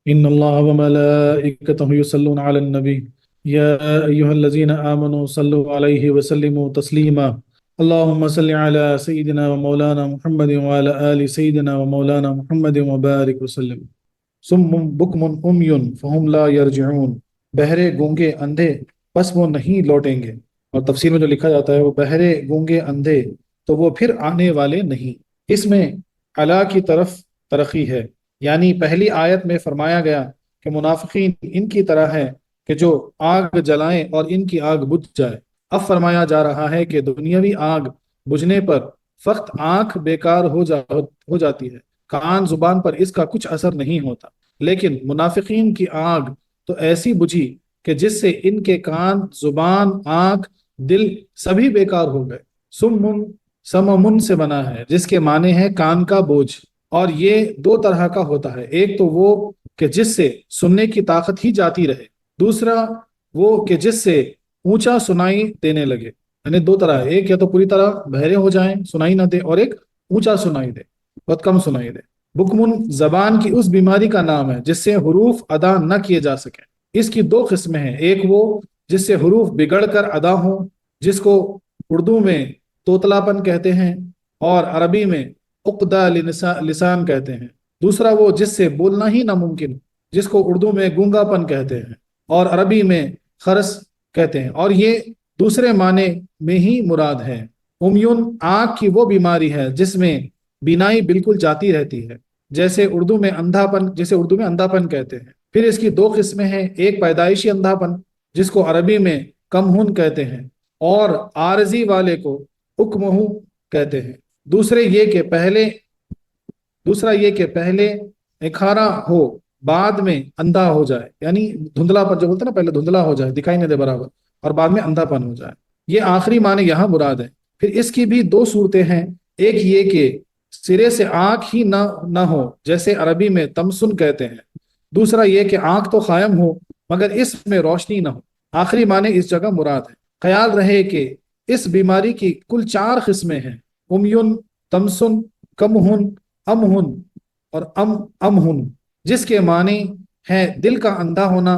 إن الله وملائكته يصلون على النبي يا أيها الذين آمنوا صلوا عليه وسلموا تسليما اللهم صل على سيدنا ومولانا محمد وعلى آل سيدنا ومولانا محمد وبارك وسلم سم بکم امیون فہم لا یرجعون، بہرے گونگے اندھے بس وہ نہیں لوٹیں گے۔ اور تفسیر میں جو لکھا جاتا ہے وہ بہرے گونگے اندھے تو وہ پھر آنے والے نہیں۔ اس میں علا کی طرف ترقی ہے، یعنی پہلی آیت میں فرمایا گیا کہ منافقین ان کی طرح ہے کہ جو آگ جلائیں اور ان کی آگ بجھ جائے۔ اب فرمایا جا رہا ہے کہ دنیاوی آگ بجھنے پر فقط آنکھ بیکار ہو جاتی ہے، کان زبان پر اس کا کچھ اثر نہیں ہوتا، لیکن منافقین کی آگ تو ایسی بجھی کہ جس سے ان کے کان، زبان، آنکھ، دل سبھی بیکار ہو گئے۔ سمن سممن سے بنا ہے جس کے معنی ہے کان کا بوجھ، اور یہ دو طرح کا ہوتا ہے، ایک تو وہ کہ جس سے سننے کی طاقت ہی جاتی رہے، دوسرا وہ کہ جس سے اونچا سنائی دینے لگے۔ یعنی دو طرح ہے، ایک یا تو پوری طرح بہرے ہو جائیں سنائی نہ دے، اور ایک اونچا سنائی دے، بہت کم سنائی دے۔ بکمن زبان کی اس بیماری کا نام ہے جس سے حروف ادا نہ کیے جا سکیں۔ اس کی دو قسمیں ہیں، ایک وہ جس سے حروف بگڑ کر ادا ہوں، جس کو اردو میں توتلا پن کہتے ہیں اور عربی میں عقدہ لسان کہتے ہیں۔ دوسرا وہ جس سے بولنا ہی ناممکن، جس کو اردو میں گونگا پن کہتے ہیں اور عربی میں خرس کہتے ہیں، اور یہ دوسرے معنی میں ہی مراد ہے۔ امیون آنکھ کی وہ بیماری ہے جس میں بینائی بالکل جاتی رہتی ہے، جیسے اردو میں اندھا پن کہتے ہیں۔ پھر اس کی دو قسمیں ہیں، ایک پیدائشی اندھا پن جس کو عربی میں کمہن کہتے ہیں اور عارضی والے کو اکمہو کہتے ہیں۔ دوسرا یہ کہ پہلے اکھارا ہو بعد میں اندھا ہو جائے، یعنی دھندلا پن جو بولتے ہیں نا، پہلے دھندلا ہو جائے دکھائی نہیں دے برابر اور بعد میں اندھا پن ہو جائے، یہ آخری معنی یہاں مراد ہے۔ پھر اس کی بھی دو صورتیں ہیں، ایک یہ کہ سرے سے آنکھ ہی نہ ہو جیسے عربی میں تمسن کہتے ہیں، دوسرا یہ کہ آنکھ تو قائم ہو مگر اس میں روشنی نہ ہو، آخری معنی اس جگہ مراد ہے۔ خیال رہے کہ اس بیماری کی کل چار قسمیں ہیں، امیون، تمسن، کمہن، امہن اور امہن، جس کے معنی ہے دل کا اندھا ہونا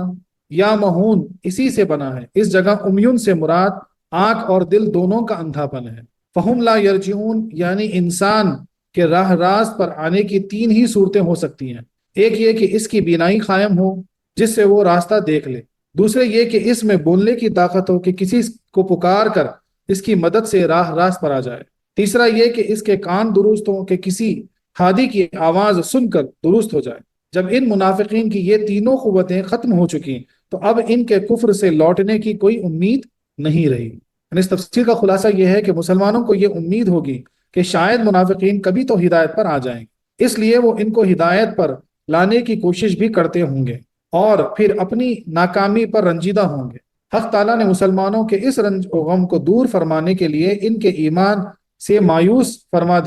یا مہون اسی سے بنا ہے۔ اس جگہ امیون سے مراد آنکھ اور دل دونوں کا اندھا پن ہے۔ فہم لا یرجعون یعنی انسان کہ راہ راست پر آنے کی تین ہی صورتیں ہو سکتی ہیں، ایک یہ کہ اس کی بینائی قائم ہو جس سے وہ راستہ دیکھ لے، دوسرے یہ کہ اس میں بولنے کی طاقت ہو کہ کسی کو پکار کر اس کی مدد سے راہ راست پر آ جائے، تیسرا یہ کہ اس کے کان درست ہوں کہ کسی ہادی کی آواز سن کر درست ہو جائے۔ جب ان منافقین کی یہ تینوں قوتیں ختم ہو چکی تو اب ان کے کفر سے لوٹنے کی کوئی امید نہیں رہی۔ یعنی اس تفسیر کا خلاصہ یہ ہے کہ مسلمانوں کو یہ امید ہوگی کہ شاید منافقین کبھی تو ہدایت پر آ جائیں گے، اس لیے وہ ان کو ہدایت پر لانے کی کوشش بھی کرتے ہوں گے اور پھر اپنی ناکامی پر رنجیدہ ہوں گے۔ حق تعالیٰ نے مسلمانوں کے اس رنج و غم کو دور فرمانے کے لیے ان کے ایمان سے مایوس فرما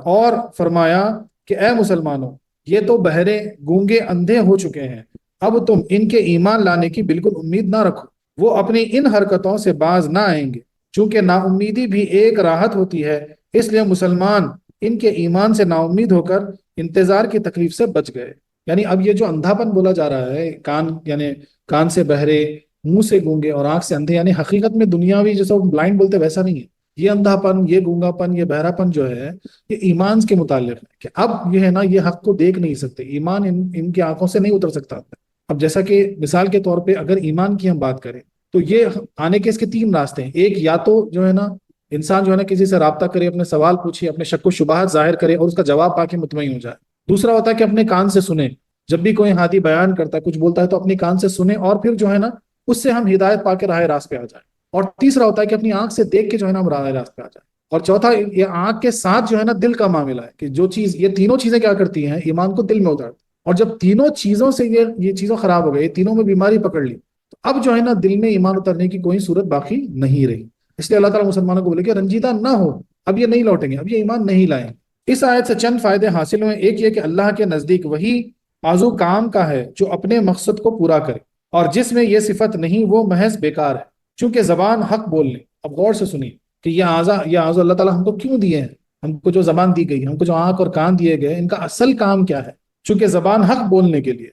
اور فرمایا کہ اے مسلمانوں، یہ تو بہرے گونگے اندھے ہو چکے ہیں، اب تم ان کے ایمان لانے کی بالکل امید نہ رکھو، وہ اپنی ان حرکتوں سے باز نہ آئیں گے، چونکہ نا امیدی بھی ایک راحت ہوتی ہے، اس لیے مسلمان ان کے ایمان سے نا امید ہو کر انتظار کی تکلیف سے بچ گئے۔ یعنی اب یہ جو اندھا پن بولا جا رہا ہے، یعنی کان سے بہرے، منہ سے گونگے اور آنکھ سے اندھے، یعنی حقیقت میں دنیاوی جیسا بلائنڈ بولتے ویسا نہیں ہے۔ یہ اندھا پن، یہ گونگا پن، یہ بہرا پن جو ہے یہ ایمان کے متعلق ہے کہ اب یہ ہے نا، یہ حق کو دیکھ نہیں سکتے، ایمان ان کی آنکھوں سے نہیں اتر سکتا۔ اب جیسا کہ مثال کے طور پہ اگر ایمان کی ہم بات کریں تو یہ آنے کے اس کے تین راستے ہیں، ایک یا تو جو ہے نا انسان جو ہے نا کسی سے رابطہ کرے، اپنے سوال پوچھے، اپنے شک و شبہات ظاہر کرے اور اس کا جواب پا کے مطمئن ہو جائے، دوسرا ہوتا ہے کہ اپنے کان سے سنے، جب بھی کوئی ہادی بیان کرتا ہے، کچھ بولتا ہے تو اپنی کان سے سنے اور پھر جو ہے نا اس سے ہم ہدایت پا کے راہ راست پہ آ جائیں، اور تیسرا ہوتا ہے کہ اپنی آنکھ سے دیکھ کے جو ہے نا ہم راہ راست پہ آ جائیں، اور چوتھا یہ آنکھ کے ساتھ جو ہے نا دل کا معاملہ ہے کہ جو چیز، یہ تینوں چیزیں کیا کرتی ہیں، ایمان کو دل میں اتارتی، اور جب تینوں چیزوں سے یہ چیزوں خراب ہو گئی، تینوں میں بیماری پکڑ لی، تو اب جو ہے نا دل میں ایمان اترنے کی کوئی صورت باقی نہیں رہی۔ اس لیے اللہ تعالیٰ مسلمانوں کو بولے کہ رنجیدہ نہ ہو، اب یہ نہیں لوٹیں گے، اب یہ ایمان نہیں لائیں۔ اس آیت سے چند فائدے حاصل ہوئے، ایک یہ کہ اللہ کے نزدیک وہی آذو کام کا ہے جو اپنے مقصد کو پورا کرے، اور جس میں یہ صفت نہیں وہ محض بیکار ہے، چونکہ زبان حق بول لے۔ اب غور سے سنیے کہ یہ اعضاء اللہ تعالیٰ ہم کو کیوں دیے ہیں، ہم کو جو زبان دی گئی، ہم کو جو آنکھ اور کان دیے گئے، ان کا اصل کام کیا ہے؟ چونکہ زبان حق بولنے کے لیے،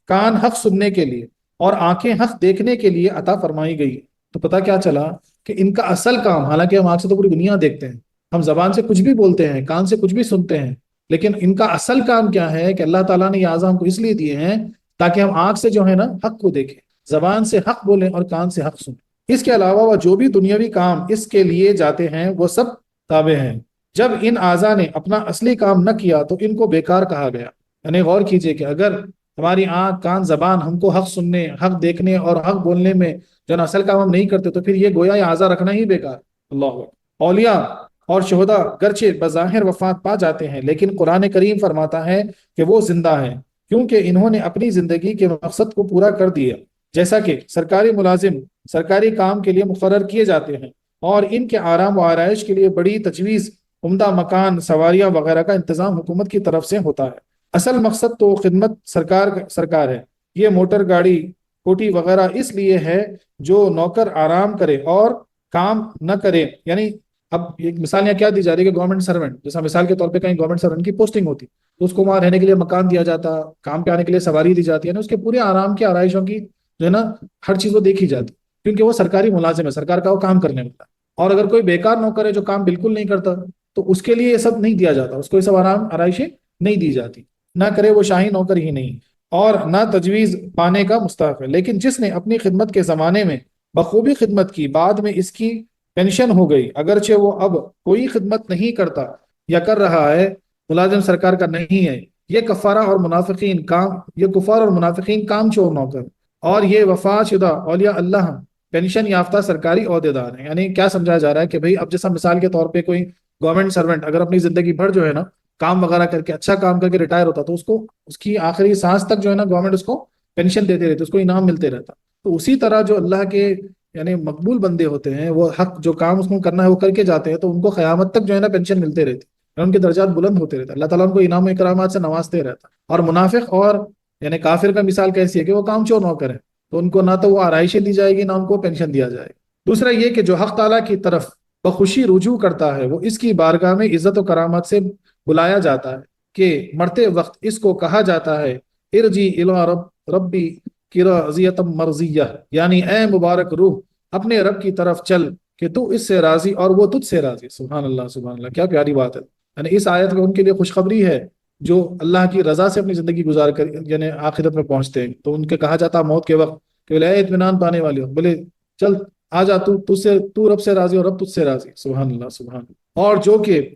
کان حق سننے کے لیے اور آنکھیں حق دیکھنے کے لیے عطا فرمائی گئی، تو پتہ کیا چلا کہ ان کا اصل کام، حالانکہ ہم آنکھ سے تو پوری دنیا دیکھتے ہیں، ہم زبان سے کچھ بھی بولتے ہیں، کان سے کچھ بھی سنتے ہیں، لیکن ان کا اصل کام کیا ہے کہ اللہ تعالیٰ نے یہ اعضاء ہم کو اس لیے دیے ہیں تاکہ ہم آنکھ سے جو ہے نا حق کو دیکھیں، زبان سے حق بولیں اور کان سے حق سنیں۔ اس کے علاوہ وہ جو بھی دنیاوی کام اس کے لیے جاتے ہیں وہ سب تابع ہیں۔ جب ان اعضاء نے اپنا اصلی کام نہ کیا تو ان کو بیکار کہا گیا۔ یعنی غور کیجئے کہ اگر ہماری آنکھ، کان، زبان ہم کو حق سننے، حق دیکھنے اور حق بولنے میں جو اصل کام ہم نہیں کرتے تو پھر یہ گویا یہ اعضاء رکھنا ہی بیکار۔ اللہ اکبر۔ اولیاء اور شہداء گرچہ بظاہر وفات پا جاتے ہیں لیکن قرآن کریم فرماتا ہے کہ وہ زندہ ہیں کیونکہ انہوں نے اپنی زندگی کے مقصد کو پورا کر دیا، جیسا کہ سرکاری ملازم سرکاری کام کے لیے مقرر کیے جاتے ہیں اور ان کے آرام و آرائش کے لیے بڑی تجویز، عمدہ مکان، سواریاں وغیرہ کا انتظام حکومت کی طرف سے ہوتا ہے۔ اصل مقصد تو خدمت سرکار ہے۔ یہ موٹر گاڑی، کوٹی وغیرہ اس لیے ہے جو نوکر آرام کرے اور کام نہ کرے۔ یعنی اب ایک مثال یہاں کیا دی جا رہی ہے کہ گورنمنٹ سرونٹ، جیسا مثال کے طور پہ کہیں گورنمنٹ سرونٹ کی پوسٹنگ ہوتی تو اس کو وہاں رہنے کے لیے مکان دیا جاتا، کام پہ آنے کے لیے سواری دی جاتی ہے نا، اس کے پورے آرام کی، آرائشوں کی جو ہے نا ہر چیز وہ دیکھی جاتی کیونکہ وہ سرکاری ملازم ہے، سرکار کا وہ کام کرنے والا۔ اور اگر کوئی بیکار نوکر ہے جو کام بالکل نہیں کرتا تو اس کے لیے یہ سب نہیں دیا جاتا، اس کو یہ سب آرام آرائشیں نہیں دی جاتی، نہ کرے وہ شاہی نوکر ہی نہیں اور نہ تجویز پانے کا مستحق ہے۔ لیکن جس نے اپنی خدمت کے زمانے میں بخوبی خدمت کی، بعد میں اس کی پینشن ہو گئی، اگرچہ وہ اب کوئی خدمت نہیں کرتا یا کر رہا ہے، ملازم سرکار کا نہیں ہے، یہ کفارہ اور منافقین کام، یہ کفار اور منافقین کام چور نوکر اور یہ وفات شدہ اولیاء اللہ پینشن یافتہ سرکاری عہدیدار ہیں۔ یعنی کیا سمجھایا جا رہا ہے کہ بھئی اب جیسا مثال کے طور پہ کوئی گورنمنٹ سرونٹ اگر اپنی زندگی بھر جو ہے نا کام وغیرہ کر کے اچھا کام کر کے ریٹائر ہوتا تو اس کو اس کی آخری سانس تک جو ہے نا گورنمنٹ اس کو پینشن دیتے رہتے، اس کو انعام ملتے رہتا۔ تو اسی طرح جو اللہ کے یعنی مقبول بندے ہوتے ہیں، وہ حق جو کام اس کو کرنا ہے وہ کر کے جاتے ہیں تو ان کو قیامت تک جو ہے نا پینشن ملتے رہتی ہے، ان کے درجات بلند ہوتے رہتے، اللہ تعالیٰ ان کو انعام و اکرامات سے نوازتے رہتا۔ اور منافق اور یعنی کافر کا مثال کیسی ہے کہ وہ کام چور نوکر ہے، تو ان کو نہ تو وہ آرائشیں دی جائے گی نہ ان کو پینشن دیا جائے گا۔ دوسرا یہ کہ جو حق تعالیٰ کی طرف بخوشی رجوع کرتا ہے وہ اس کی بارگاہ میں عزت و کرامت سے بلایا جاتا ہے کہ مرتے وقت اس کو کہا جاتا ہے ارجی الی ربی کی رضیت مرضیہ، یعنی اے مبارک روح اپنے رب کی طرف چل کہ تو اس سے راضی اور وہ تجھ سے راضی۔ سبحان اللہ، سبحان اللہ، کیا پیاری بات ہے۔ یعنی اس آیت میں ان کے لیے خوشخبری ہے جو اللہ کی رضا سے اپنی زندگی گزار کر یعنی آخرت میں پہنچتے ہیں، تو ان کے کہا جاتا موت کے وقت کہ بولے اے اطمینان پانے والے ہو، بولے چل آ جا، تو رب سے راضی اور رب تجھ سے راضی۔ سبحان اللہ، سبحان اللہ۔ اور جو کہ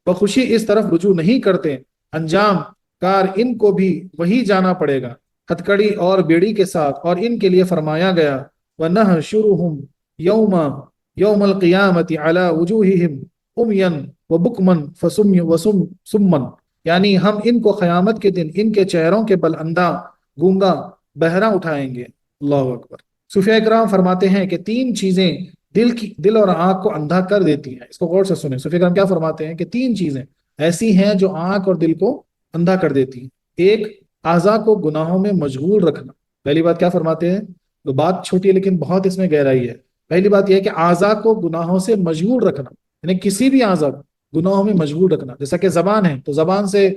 بخوشی اس طرف رجوع نہیں کرتے، انجام کار ان کو بھی وہی جانا پڑے گا ہتھکڑی اور بیڑی کے ساتھ، اور ان کے لیے فرمایا گیا وَنَحْشُرُهُمْ يَوْمَ الْقِيَامَةِ عَلَى وُجُوهِهِمْ عُمْيًا وَبُكْمًا وَصُمًّا، یعنی ہم ان کو قیامت کے دن ان کے چہروں کے بل اندھا، گونگا، بہرا اٹھائیں گے۔ اللہ اکبر۔ صوفیاء کرام فرماتے ہیں کہ تین چیزیں دل اور آنکھ کو اندھا کر دیتی ہیں۔ اس کو غور سے سنیں، صوفیاء کرام کیا فرماتے ہیں کہ تین چیزیں ایسی ہیں جو آنکھ اور دل کو اندھا کر دیتی ہیں۔ ایک، اعضاء کو گناہوں میں مشغول رکھنا۔ پہلی بات کیا فرماتے ہیں؟ تو بات چھوٹی ہے لیکن بہت اس میں گہرائی ہے۔ پہلی بات یہ ہے کہ اعضاء کو گناہوں سے مشغول رکھنا، یعنی کسی بھی اعضاء کو گناہوں میں مشغول رکھنا، جیسا کہ زبان ہے تو زبان سے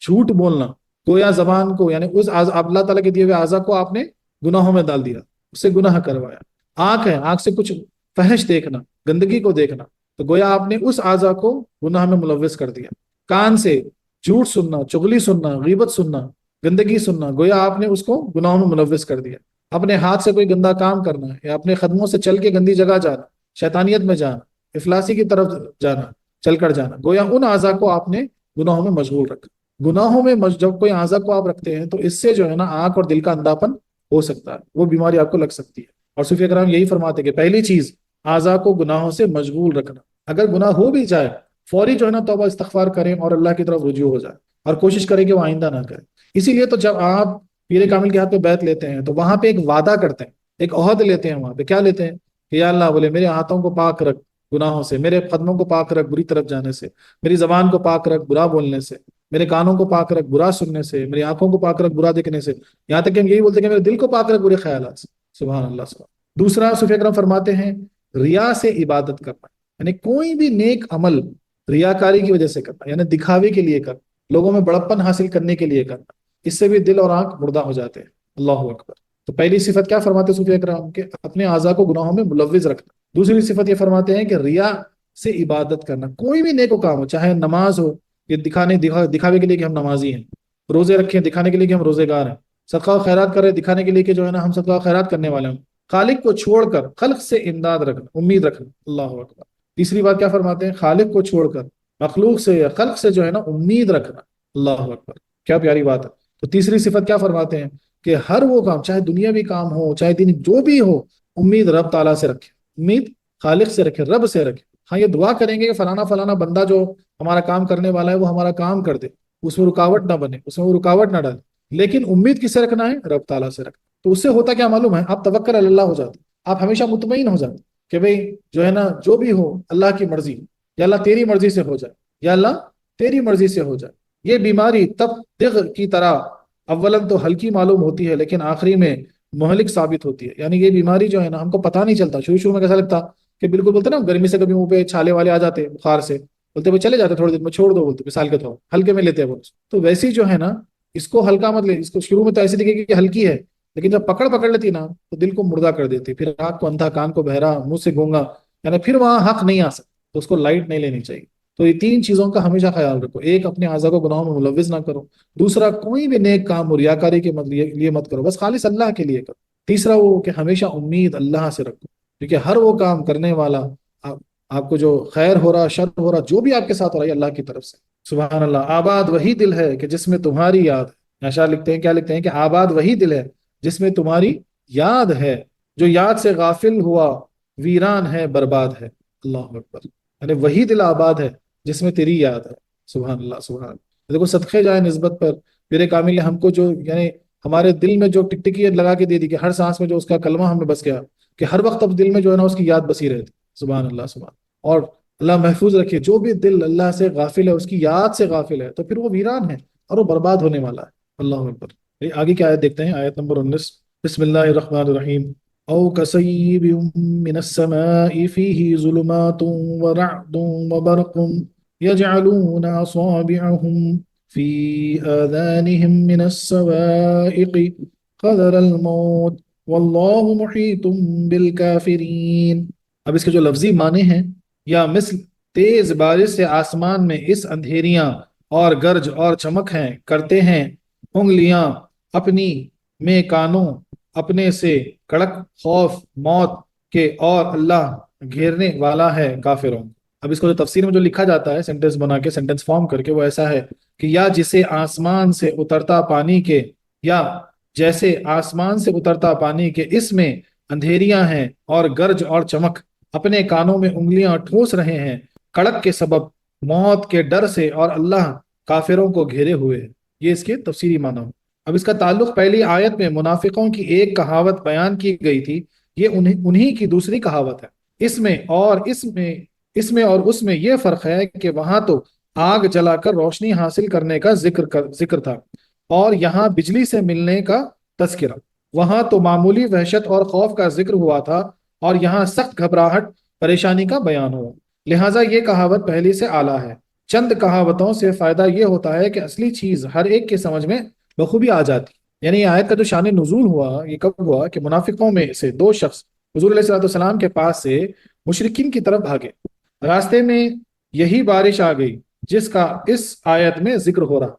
جھوٹ بولنا، گویا زبان کو یعنی اس اللہ تعالیٰ کے دیے ہوئے اعضاء کو آپ نے گناہوں میں ڈال دیا، اس سے گناہ کروایا۔ آنکھ ہے، آنکھ سے کچھ فحش دیکھنا، گندگی کو دیکھنا، تو گویا آپ نے اس اعضاء کو گناہ میں ملوث کر دیا۔ کان سے جھوٹ سننا، چغلی سننا، غیبت سننا، گندگی سننا، گویا آپ نے اس کو گناہوں میں ملوث کر دیا۔ اپنے ہاتھ سے کوئی گندا کام کرنا یا اپنے قدموں سے چل کے گندی جگہ جانا، شیطانیت میں جانا، افلاسی کی طرف جانا، چل کر جانا، گویا ان اعضاء کو آپ نے گناہوں میں مشغول رکھا۔ گناہوں میں جب کوئی اعضاء کو آپ رکھتے ہیں تو اس سے جو ہے نا آنکھ اور دل کا اندھاپن ہو سکتا ہے، وہ بیماری آپ کو لگ سکتی ہے۔ اور صوفیاء کرام یہی فرماتے ہیں کہ پہلی چیز اعضاء کو گناہوں سے مشغول رکھنا، اگر گناہ ہو بھی جائے فوری جو ہے نا توبہ استغفار کریں اور اللہ کی طرف رجوع ہو جائے اور کوشش کریں کہ وہ آئندہ نہ کریں۔ اسی لیے تو جب آپ پیر کامل کے ہاتھ پہ بیعت لیتے ہیں تو وہاں پہ ایک وعدہ کرتے ہیں، ایک عہد لیتے ہیں، وہاں پہ کیا لیتے ہیں کہ یا اللہ بولے میرے ہاتھوں کو پاک رکھ گناہوں سے، میرے قدموں کو پاک رکھ بری طرف جانے سے، میری زبان کو پاک رکھ برا بولنے سے، میرے کانوں کو پاک رکھ برا سننے سے، میری آنکھوں کو پاک رکھ برا دیکھنے سے، یہاں تک کہ ہم یہی بولتے ہیں کہ میرے دل کو پاک رکھ برے خیالات سے۔ سبحان اللہ، سبحان۔ دوسرا صوفیاء کرام فرماتے ہیں ریا سے عبادت کرنا، یعنی کوئی بھی نیک عمل ریاکاری کی وجہ سے کرنا، یعنی دکھاوے کے لیے کرنا، لوگوں میں بڑپن حاصل کرنے کے لیے کرنا، اس سے بھی دل اور آنکھ مردہ ہو جاتے ہیں۔ اللہ اکبر۔ تو پہلی صفت کیا فرماتے صوفیہ کرام کے؟ اپنے اعضاء کو گناہوں میں ملوث رکھنا۔ دوسری صفت یہ فرماتے ہیں کہ ریا سے عبادت کرنا، کوئی بھی نیک و کام ہو، چاہے نماز ہو، یہ دکھاوے کے لیے کہ ہم نمازی ہیں، روزے رکھیں دکھانے کے لیے کہ ہم روزے گار ہیں، صدقہ و خیرات کریں دکھانے کے لیے کہ جو ہے نا ہم صدقہ و خیرات کرنے والے ہیں، خالق کو چھوڑ کر خلق سے امداد رکھنا، امید رکھنا۔ اللہ اکبر۔ تیسری بات کیا فرماتے ہیں؟ خالق کو چھوڑ کر مخلوق سے یا خلق سے جو ہے نا امید رکھنا۔ اللہ اکبر، کیا پیاری بات ہے۔ تو تیسری صفت کیا فرماتے ہیں کہ ہر وہ کام، چاہے دنیاوی کام ہو چاہے دینی، جو بھی ہو، امید رب تعالیٰ سے رکھے، امید خالق سے رکھے، رب سے رکھے۔ ہاں یہ دعا کریں گے کہ فلانا فلانا بندہ جو ہمارا کام کرنے والا ہے وہ ہمارا کام کر دے، اس میں رکاوٹ نہ بنے، اس میں وہ رکاوٹ نہ ڈالے، لیکن امید کس سے رکھنا ہے؟ رب تعالیٰ سے رکھنا۔ تو اس سے ہوتا کیا معلوم ہے؟ آپ توکل علی اللہ ہو جاتے، آپ ہمیشہ مطمئن ہو جاتے کہ بھئی جو ہے نا جو بھی ہو اللہ کی مرضی، یا اللہ تیری مرضی سے ہو جائے، یا اللہ تیری مرضی سے ہو جائے۔ یہ بیماری تب دغ کی طرح اولن تو ہلکی معلوم ہوتی ہے لیکن آخری میں مہلک ثابت ہوتی ہے۔ یعنی یہ بیماری جو ہے نا ہم کو پتہ نہیں چلتا، شروع میں کیسا لگتا کہ بالکل بولتے نا گرمی سے کبھی منہ پہ چھالے والے آ جاتے بخار سے، بولتے وہ چلے جاتے تھوڑے دن میں، چھوڑ دو، بولتے مثال کے طور ہلکے میں لیتے ہیں وہ۔ تو ویسی جو ہے نا اس کو ہلکا مت لے، اس کو شروع میں تو ایسے دکھے گی کہ ہلکی ہے، لیکن جب پکڑ لیتی نا تو دل کو مردہ کر دیتی، پھر آنکھ کو اندھا، کان کو بہرا، منہ سے گونگا، یعنی پھر وہاں حق نہیں آ سکتا، تو اس کو لائٹ نہیں لینی چاہیے۔ تو یہ تین چیزوں کا ہمیشہ خیال رکھو، ایک اپنے اعضاء کو گناہوں میں ملوث نہ کرو، دوسرا کوئی بھی نیک کام ریاکاری کے لیے مت کرو، بس خالص اللہ کے لیے کرو، تیسرا وہ کہ ہمیشہ امید اللہ سے رکھو، کیونکہ ہر وہ کام کرنے والا آپ کو جو خیر ہو رہا شر ہو رہا جو بھی آپ کے ساتھ ہو رہا ہے اللہ کی طرف سے۔ سبحان اللہ۔ آباد وہی دل ہے کہ جس میں تمہاری یاد ہے، اشعار لکھتے ہیں، کیا لکھتے ہیں کہ آباد وہی دل ہے جس میں تمہاری یاد ہے، جو یاد سے غافل ہوا ویران ہے برباد ہے۔ اللہ اکبر۔ یعنی وہی دل آباد ہے جس میں تیری یاد ہے۔ سبحان اللہ سبحان اللہ۔ دیکھو صدقے جائے نسبت پر پیر کامل نے ہم کو جو یعنی ہمارے دل میں جو ٹکٹکی لگا کے دے دی کہ ہر سانس میں جو اس کا کلمہ ہم نے بس گیا، کہ ہر وقت اب دل میں جو ہے نا اس کی یاد بسی رہتی۔ سبحان اللہ سبحان۔ اور اللہ محفوظ رکھے جو بھی دل اللہ سے غافل ہے، اس کی یاد سے غافل ہے، تو پھر وہ ویران ہے اور وہ برباد ہونے والا ہے۔ اللہ اکبر۔ آگے کی آیت دیکھتے ہیں، آیت نمبر 19۔ بسم اللہ الرحمن الرحیم۔ او کصیب من السماء فیہ ظلمات ورعد وبرق یجعلون اصابعهم فی آذانهم من الصواعق قدر الموت واللہ محیط بالکافرین۔ اب اس کے جو لفظی معنی ہیں، یا مثل تیز بارش سے آسمان میں اس اندھیریاں اور گرج اور چمک ہیں کرتے ہیں انگلیاں اپنی میں کانوں اپنے سے کڑک خوف موت کے، اور اللہ گھیرنے والا ہے کافروں۔ اب اس کو جو تفسیر میں جو لکھا جاتا ہے سینٹنس بنا کے، سینٹنس فارم کر کے، وہ ایسا ہے کہ یا جسے آسمان سے اترتا پانی کے، یا جیسے آسمان سے اترتا پانی کے اس میں اندھیریاں ہیں اور گرج اور چمک، اپنے کانوں میں انگلیاں ٹھوس رہے ہیں کڑک کے سبب موت کے ڈر سے، اور اللہ کافروں کو گھیرے ہوئے ہے۔ یہ اس کے تفسیری معنی ہو۔ اب اس کا تعلق پہلی آیت میں منافقوں کی ایک کہاوت بیان کی گئی تھی، یہ انہی کی دوسری کہاوت ہے۔ اس میں اور اس میں یہ فرق ہے کہ وہاں تو آگ جلا کر روشنی حاصل کرنے کا ذکر تھا، اور یہاں بجلی سے ملنے کا تذکرہ۔ وہاں تو معمولی وحشت اور خوف کا ذکر ہوا تھا، اور یہاں سخت گھبراہٹ پریشانی کا بیان ہوا، لہٰذا یہ کہاوت پہلی سے اعلیٰ ہے۔ چند کہاوتوں سے فائدہ یہ ہوتا ہے کہ اصلی چیز ہر ایک کے سمجھ میں بخوبی آ جاتی۔ یعنی آیت کا جو شان نزول ہوا، یہ کب ہوا کہ منافقوں میں سے دو شخص حضور علیہ السلام کے پاس سے مشرکین کی طرف بھاگے، راستے میں یہی بارش آ گئی جس کا اس آیت میں ذکر ہو رہا۔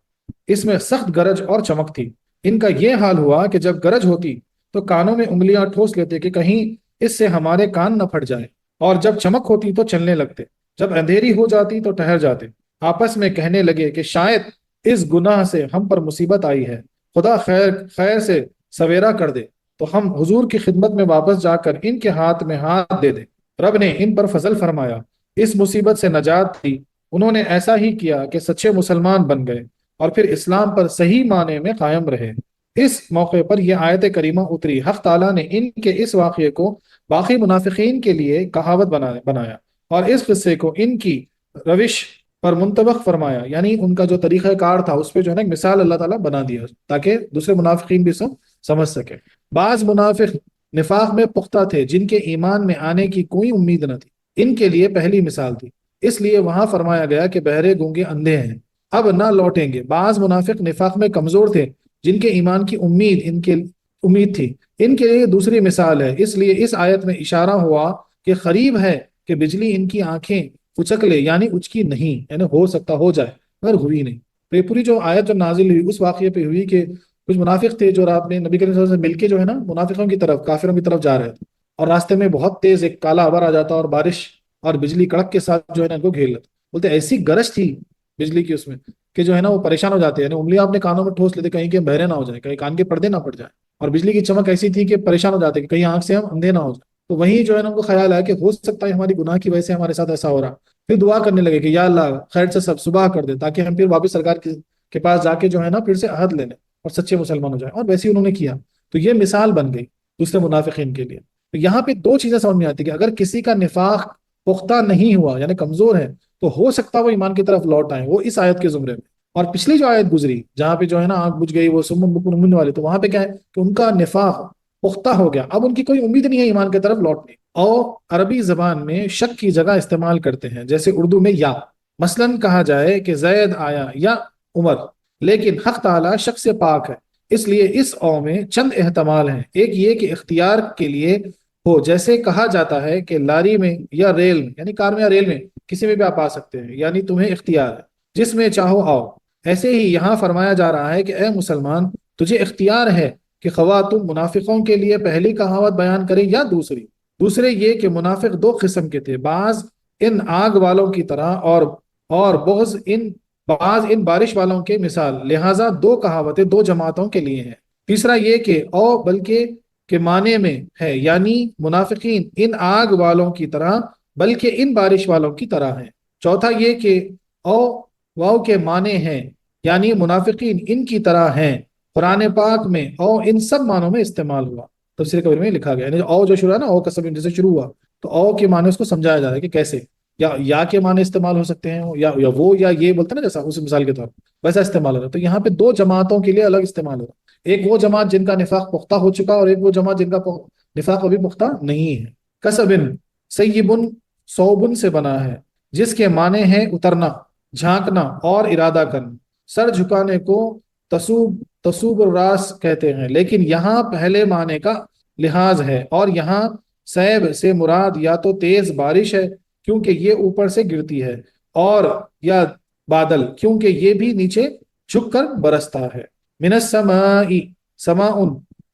اس میں سخت گرج اور چمک تھی۔ ان کا یہ حال ہوا کہ جب گرج ہوتی تو کانوں میں انگلیاں ٹھوس لیتے کہ کہیں اس سے ہمارے کان نہ پھٹ جائیں، اور جب چمک ہوتی تو چلنے لگتے، جب اندھیری ہو جاتی تو ٹھہر جاتے، آپس میں کہنے لگے کہ شاید اس گناہ سے ہم پر مصیبت آئی ہے، خدا خیر سے سویرا کر دے تو ہم حضور کی خدمت میں واپس جا کر ان کے ہاتھ میں ہاتھ دے دیں۔ رب نے ان پر فضل فرمایا، اس مصیبت سے نجات دی۔ انہوں نے ایسا ہی کیا کہ سچے مسلمان بن گئے اور پھر اسلام پر صحیح معنی میں قائم رہے۔ اس موقع پر یہ آیت کریمہ اتری۔ حق تعالیٰ نے ان کے اس واقعے کو باقی منافقین کے لیے کہاوت بنایا، اور اس قصے کو ان کی روش پر منطبق فرمایا، یعنی ان کا جو طریقہ کار تھا اس پہ جو ہے نا ایک مثال اللہ تعالیٰ بنا دیا تاکہ دوسرے منافقین بھی سمجھ سکے۔ بعض منافق نفاق میں پختہ تھے جن کے ایمان میں آنے کی کوئی امید نہ تھی، ان کے لیے پہلی مثال تھی، اس لیے وہاں فرمایا گیا کہ بہرے گونگے اندھے ہیں، اب نہ لوٹیں گے۔ بعض منافق نفاق میں کمزور تھے جن کے ایمان کی امید تھی، ان کے لیے دوسری مثال ہے۔ اس لیے اس آیت میں اشارہ ہوا کہ قریب ہے کہ بجلی ان کی آنکھیں اچک لے، یعنی اچکی نہیں، یعنی ہو سکتا ہو جائے مگر ہوئی نہیں۔ تو یہ پوری جو آیت جو نازل ہوئی اس واقعے پہ ہوئی کہ کچھ منافق تھے جو رات میں نبی کریم صلی اللہ علیہ وسلم سے مل کے جو ہے نا منافقوں کی طرف، کافروں کی طرف جا رہے تھے، اور راستے میں بہت تیز ایک کالا ابر آ جاتا اور بارش اور بجلی کڑک کے ساتھ جو ہے نا ان کو گھیر لیتا۔ بولتے ایسی گرج تھی بجلی کی اس میں کہ جو ہے نا وہ پریشان ہو جاتے ہیں، یعنی انگلیاں اپنے کانوں میں ٹھوس لیتے کہیں کہ بہرے نہ ہو جائے، کہیں کان کے پردے نہ پڑ جائے، اور بجلی کی چمک ایسی تھی کہ پریشان ہو جاتے کہ کہیں آنکھ سے ہم اندھے نہ ہو جائے۔ تو وہیں جو ہے نا ان کو خیال آیا کہ ہو سکتا ہے ہماری گناہ کی وجہ سے ہمارے ساتھ ایسا ہو رہا۔ پھر دعا کرنے لگے کہ یا اللہ خیر سے سب صبح کر دے تاکہ ہم پھر واپس سرکار کے پاس جا کے جو ہے نا پھر سے عہد لے لیں اور سچے مسلمان ہو جائیں، اور ویسے ہی انہوں نے کیا۔ تو یہ مثال بن گئی دوسرے منافقین کے لیے۔ تو یہاں پہ دو چیزیں سمجھ میں آتی کہ اگر کسی کا نفاق پختہ نہیں ہوا یعنی کمزور ہے تو ہو سکتا وہ ایمان کی طرف لوٹ آئے، وہ اس آیت کے زمرے میں۔ اور پچھلی جو آیت گزری جہاں پہ جو ہے نا آنکھ بجھ گئی وہ سمن بکم عمین والے، تو وہاں پہ کیا ہے کہ ان کا نفاق پختہ ہو گیا، اب ان کی کوئی امید نہیں ہے ایمان کی طرف لوٹنے۔ اور عربی زبان میں شک کی جگہ استعمال کرتے ہیں، جیسے اردو میں یا، مثلا کہا جائے کہ زید آیا یا عمر، لیکن حق تعالی شک سے پاک ہے، اس لیے اس او میں چند احتمال ہیں۔ ایک یہ کہ اختیار کے لیے ہو، جیسے کہا جاتا ہے کہ لاری میں یا ریل میں، یعنی کار میں یا ریل میں کسی میں بھی آپ آ سکتے ہیں، یعنی تمہیں اختیار ہے، جس میں چاہو آؤ۔ ایسے ہی یہاں فرمایا جا رہا ہے کہ اے مسلمان تجھے اختیار ہے کہ خواہ تم منافقوں کے لیے پہلی کہاوت بیان کرے یا دوسری۔ دوسرے یہ کہ منافق دو قسم کے تھے، بعض ان آگ والوں کی طرح اور بعض ان بارش والوں کے مثال، لہٰذا دو کہاوتیں دو جماعتوں کے لیے ہیں۔ تیسرا یہ کہ او بلکہ کے معنی میں ہے، یعنی منافقین ان آگ والوں کی طرح بلکہ ان بارش والوں کی طرح ہیں۔ چوتھا یہ کہ او واو کے معنی ہیں، یعنی منافقین ان کی طرح ہیں۔ قرآن پاک میں او ان سب معنوں میں استعمال ہوا، تفسیر کبیر میں لکھا گیا، یعنی او جو شروع ہے نا او کا سبب جیسے شروع ہوا تو او کے معنی اس کو سمجھایا جا رہا ہے کہ کیسے، یا کے معنی استعمال ہو سکتے ہیں، یا وہ یا یہ بولتے ہیں نا جیسا اس مثال کے طور پر ویسا استعمال ہو رہا ہے۔ تو یہاں پہ دو جماعتوں کے لیے الگ استعمال ہو رہا ہے، ایک وہ جماعت جن کا نفاق پختہ ہو چکا اور ایک وہ جماعت جن کا نفاق ابھی پختہ نہیں ہے۔ کسبن سیبن صوبن سے بنا ہے، جس کے معنی ہیں اترنا، جھانکنا اور ارادہ کرنا۔ سر جھکانے کو تصوب الراس کہتے ہیں، لیکن یہاں پہلے معنی کا لحاظ ہے، اور یہاں سیب سے مراد یا تو تیز بارش ہے کیونکہ یہ اوپر سے گرتی ہے، اور یا بادل کیونکہ یہ بھی نیچے جھک کر برستا ہے۔ من السماء سماء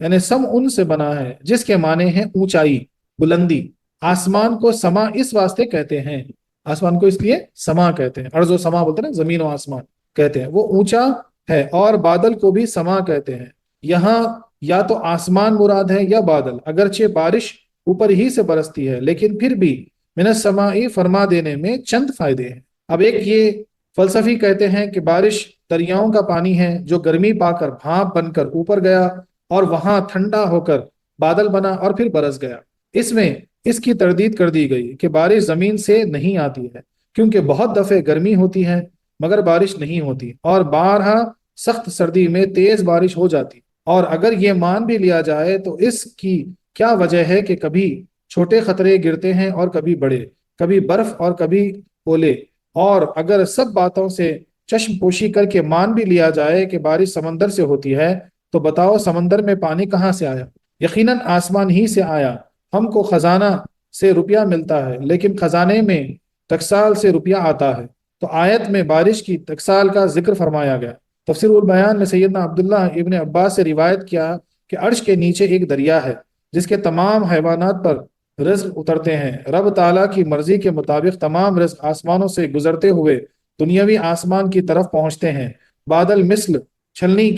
یعنی سمع سے بنا ہے، جس کے معنی ہیں اونچائی، بلندی۔ آسمان کو سما اس واسطے کہتے ہیں، آسمان کو اس لیے سما کہتے ہیں، ارض و سما بولتے ہیں نا، زمین و آسمان کہتے ہیں، وہ اونچا ہے، اور بادل کو بھی سما کہتے ہیں۔ یہاں یا تو آسمان مراد ہے یا بادل، اگرچہ بارش اوپر ہی سے برستی ہے لیکن پھر بھی من السماء فرما دینے میں چند فائدے ہیں۔ اب ایک یہ فلسفی کہتے ہیں کہ بارش دریاؤں کا پانی ہے جو گرمی پا کر بھاپ بن کر اوپر گیا اور وہاں ٹھنڈا ہو کر بادل بنا اور پھر برس گیا۔ اس میں اس کی تردید کر دی گئی کہ بارش زمین سے نہیں آتی ہے کیونکہ بہت دفعے گرمی ہوتی ہے مگر بارش نہیں ہوتی، اور بارہا سخت سردی میں تیز بارش ہو جاتی۔ اور اگر یہ مان بھی لیا جائے تو اس کی کیا وجہ ہے کہ کبھی چھوٹے خطرے گرتے ہیں اور کبھی بڑے، کبھی برف اور کبھی اولے۔ اور اگر سب باتوں سے چشم پوشی کر کے مان بھی لیا جائے کہ بارش سمندر سے ہوتی ہے تو بتاؤ سمندر میں پانی کہاں سے آیا؟ یقیناً آسمان ہی سے آیا۔ ہم کو خزانہ سے روپیہ ملتا ہے لیکن خزانے میں ٹکسال سے روپیہ آتا ہے۔ تو آیت میں بارش کی ٹکسال کا ذکر فرمایا گیا۔ تفسیر البیان میں سیدنا عبداللہ ابن عباس سے روایت کیا کہ عرش کے نیچے ایک دریا ہے جس کے تمام حیوانات پر رزق اترتے ہیں۔ رب تعالیٰ کی مرضی کے مطابق تمام رزق آسمانوں سے گزرتے ہوئے دنیاوی آسمان کی طرف پہنچتے ہیں۔ بادل مثل چھلنی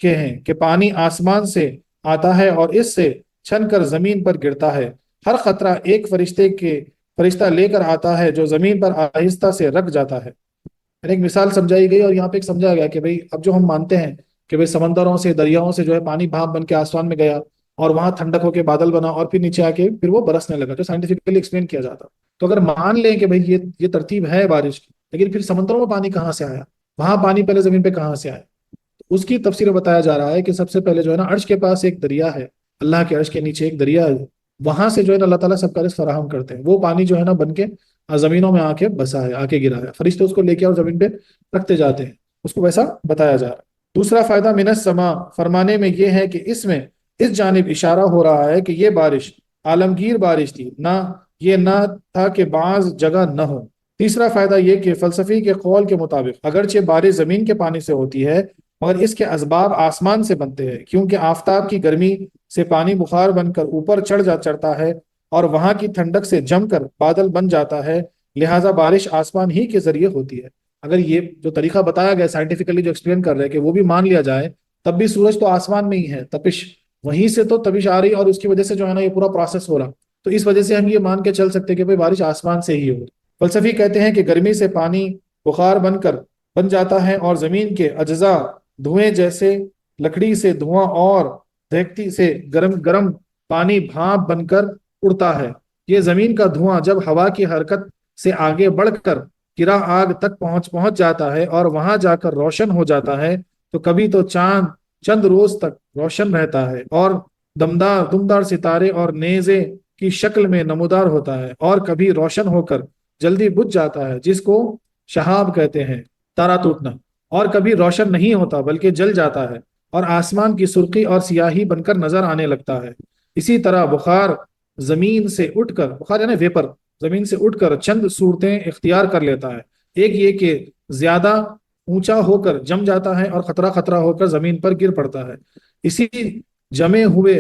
کے ہیں کہ پانی آسمان سے آتا ہے اور اس سے چھن کر زمین پر گرتا ہے۔ ہر خطرہ ایک فرشتہ لے کر آتا ہے جو زمین پر آہستہ سے رکھ جاتا ہے۔ ایک مثال سمجھائی گئی اور یہاں پہ ایک سمجھایا گیا کہ بھئی اب جو ہم مانتے ہیں کہ بھئی سمندروں سے دریاؤں سے جو ہے پانی بھاپ بن کے آسمان میں گیا اور وہاں ٹھنڈک ہو کے بادل بنا اور پھر نیچے آ کے پھر وہ برسنے لگا، جو سائنٹیفکلی ایکسپلین کیا جاتا، تو اگر مان لیں کہ بھئی یہ ترتیب ہے بارش کی، لیکن پھر سمندروں میں پانی کہاں سے آیا، وہاں پانی پہلے زمین پہ کہاں سے آیا؟ اس کی تفسیر بتایا جا رہا ہے کہ سب سے پہلے جو ہے نا عرش کے پاس ایک دریا ہے، اللہ کے عرش کے نیچے ایک دریا ہے، وہاں سے جو ہے نا اللہ تعالیٰ سب کا رزق فراہم کرتے ہیں۔ وہ پانی جو ہے نا بن کے زمینوں میں آ کے بسا ہے، آ کے گرا ہے، فرشتے اس کو لے کے اور زمین پہ رکھتے جاتے ہیں۔ اس کو ویسا بتایا جا رہا ہے۔ دوسرا فائدہ من السما فرمانے میں یہ ہے کہ اس میں اس جانب اشارہ ہو رہا ہے کہ یہ بارش عالمگیر بارش تھی، یہ نہ تھا کہ بعض جگہ نہ ہو۔ تیسرا فائدہ یہ کہ فلسفی کے قول کے مطابق اگرچہ بارش زمین کے پانی سے ہوتی ہے مگر اس کے اسباب آسمان سے بنتے ہیں، کیونکہ آفتاب کی گرمی سے پانی بخار بن کر اوپر چڑھتا ہے اور وہاں کی ٹھنڈک سے جم کر بادل بن جاتا ہے، لہٰذا بارش آسمان ہی کے ذریعے ہوتی ہے۔ اگر یہ جو طریقہ بتایا گیا سائنٹیفکلی جو ایکسپلین کر رہے ہیں کہ وہ بھی مان لیا جائے، تب بھی سورج تو آسمان میں ہی ہے، تپش وہیں سے تو تپش آ رہی اور اس کی وجہ سے جو ہے نا یہ پورا پروسیس ہو رہا، تو اس وجہ سے ہم یہ مان کے چل سکتے ہیں کہ بھائی بارش آسمان سے ہی ہو۔ فلسفی کہتے ہیں کہ گرمی سے پانی بخار بن جاتا ہے اور زمین کے اجزاء دھوئیں جیسے لکڑی سے دھواں اور دھیکتی سے گرم گرم پانی بھاپ بن کر اڑتا ہے۔ یہ زمین کا دھواں جب ہوا کی حرکت سے آگے بڑھ کر گرا آگ تک پہنچ جاتا ہے اور وہاں جا کر روشن ہو جاتا ہے تو کبھی تو چاند چند روز تک روشن رہتا ہے اور دمدار ستارے اور نیزے کی شکل میں نمودار ہوتا ہے، اور کبھی روشن ہو کر جلدی بجھ جاتا ہے جس کو شہاب کہتے ہیں، تارا ٹوٹنا، اور کبھی روشن نہیں ہوتا بلکہ جل جاتا ہے اور آسمان کی سرخی اور سیاہی بن کر نظر آنے لگتا ہے۔ اسی طرح بخار زمین سے اٹھ کر، بخار یعنی ویپر، زمین سے اٹھ کر چند صورتیں اختیار کر لیتا ہے۔ ایک یہ کہ زیادہ اونچا ہو کر جم جاتا ہے اور خطرہ ہو کر زمین پر گر پڑتا ہے۔ اسی جمے ہوئے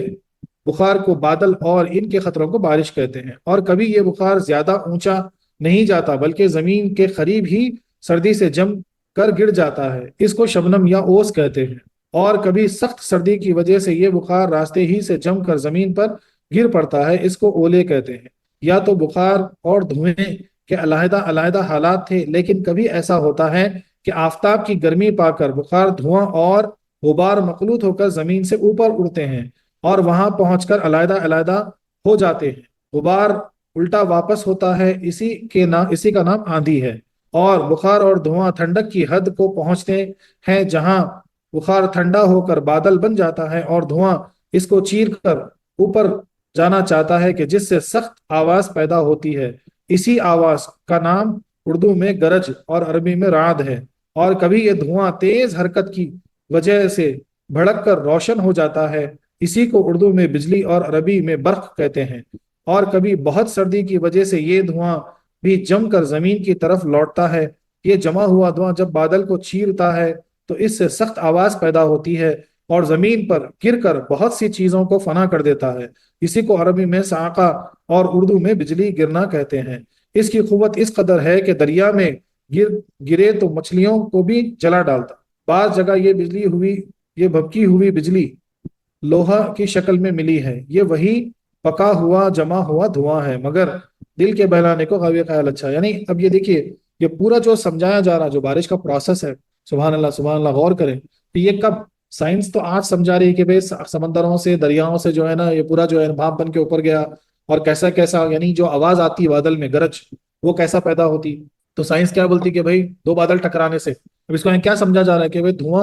بخار کو بادل اور ان کے خطروں کو بارش کہتے ہیں۔ اور کبھی یہ بخار زیادہ اونچا نہیں جاتا بلکہ زمین کے قریب ہی سردی سے جم کر گر جاتا ہے، اس کو شبنم یا اوس کہتے ہیں۔ اور کبھی سخت سردی کی وجہ سے یہ بخار راستے ہی سے جم کر زمین پر گر پڑتا ہے، اس کو اولے کہتے ہیں۔ یا تو بخار اور دھوئیں کے علیحدہ حالات تھے، لیکن کبھی ایسا ہوتا ہے کہ آفتاب کی گرمی پا کر بخار، دھواں اور غبار مخلوط ہو کر زمین سے اوپر اڑتے ہیں اور وہاں پہنچ کر علیحدہ ہو جاتے ہیں۔ غبار الٹا واپس ہوتا ہے، اسی کا نام آندھی ہے۔ اور بخار اور دھواں ٹھنڈک کی حد کو پہنچتے ہیں جہاں بخار ٹھنڈا ہو کر بادل بن جاتا ہے اور دھواں اس کو چیر کر اوپر جانا چاہتا ہے کہ جس سے سخت آواز پیدا ہوتی ہے۔ اسی آواز کا نام اردو میں گرج اور عربی میں رعد ہے۔ اور کبھی یہ دھواں تیز حرکت کی وجہ سے بھڑک کر روشن ہو جاتا ہے، اسی کو اردو میں بجلی اور عربی میں برق کہتے ہیں۔ اور کبھی بہت سردی کی وجہ سے یہ دھواں بھی جم کر زمین کی طرف لوٹتا ہے۔ یہ جمع ہوا دھواں جب بادل کو چیرتا ہے تو اس سے سخت آواز پیدا ہوتی ہے اور زمین پر گر کر بہت سی چیزوں کو فنا کر دیتا ہے، اسی کو عربی میں صاعقہ اور اردو میں بجلی گرنا کہتے ہیں۔ اس کی قوت اس قدر ہے کہ دریا میں گرے تو مچھلیوں کو بھی جلا ڈالتا۔ بعض جگہ یہ بھبکی ہوئی بجلی لوہا کی شکل میں ملی ہے، یہ وہی پکا ہوا جمع ہوا دھواں ہے، مگر دل کے بہلانے کو قابل خیال اچھا۔ یعنی اب یہ دیکھیے، یہ پورا جو سمجھایا جا رہا جو بارش کا پروسیس ہے، سبحان اللہ غور کریں کہ یہ کب سائنس تو آج سمجھا رہی ہے کہ بھئی سمندروں سے، دریاؤں سے جو ہے نا یہ پورا جو ہے بھاپ بن کے اوپر گیا اور کیسا یعنی جو آواز آتی بادل میں گرج وہ کیسا پیدا ہوتی، تو سائنس کیا بولتی کہ بھئی دو بادل ٹکرانے سے، اب اس کو کیا سمجھا جا رہا ہے کہ بھئی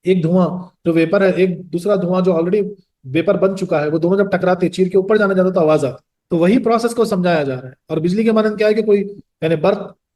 ایک دھواں جو ویپر ہے، ایک دوسرا دھواں جو آلریڈی ویپر بن چکا ہے، وہ دونوں جب ٹکراتے چیر کے اوپر جانے جاتا تو آواز آتی، تو وہی پروسیس کو سمجھایا جا رہا ہے۔ اور بجلی کے مانند کیا ہے کہ کوئی یعنی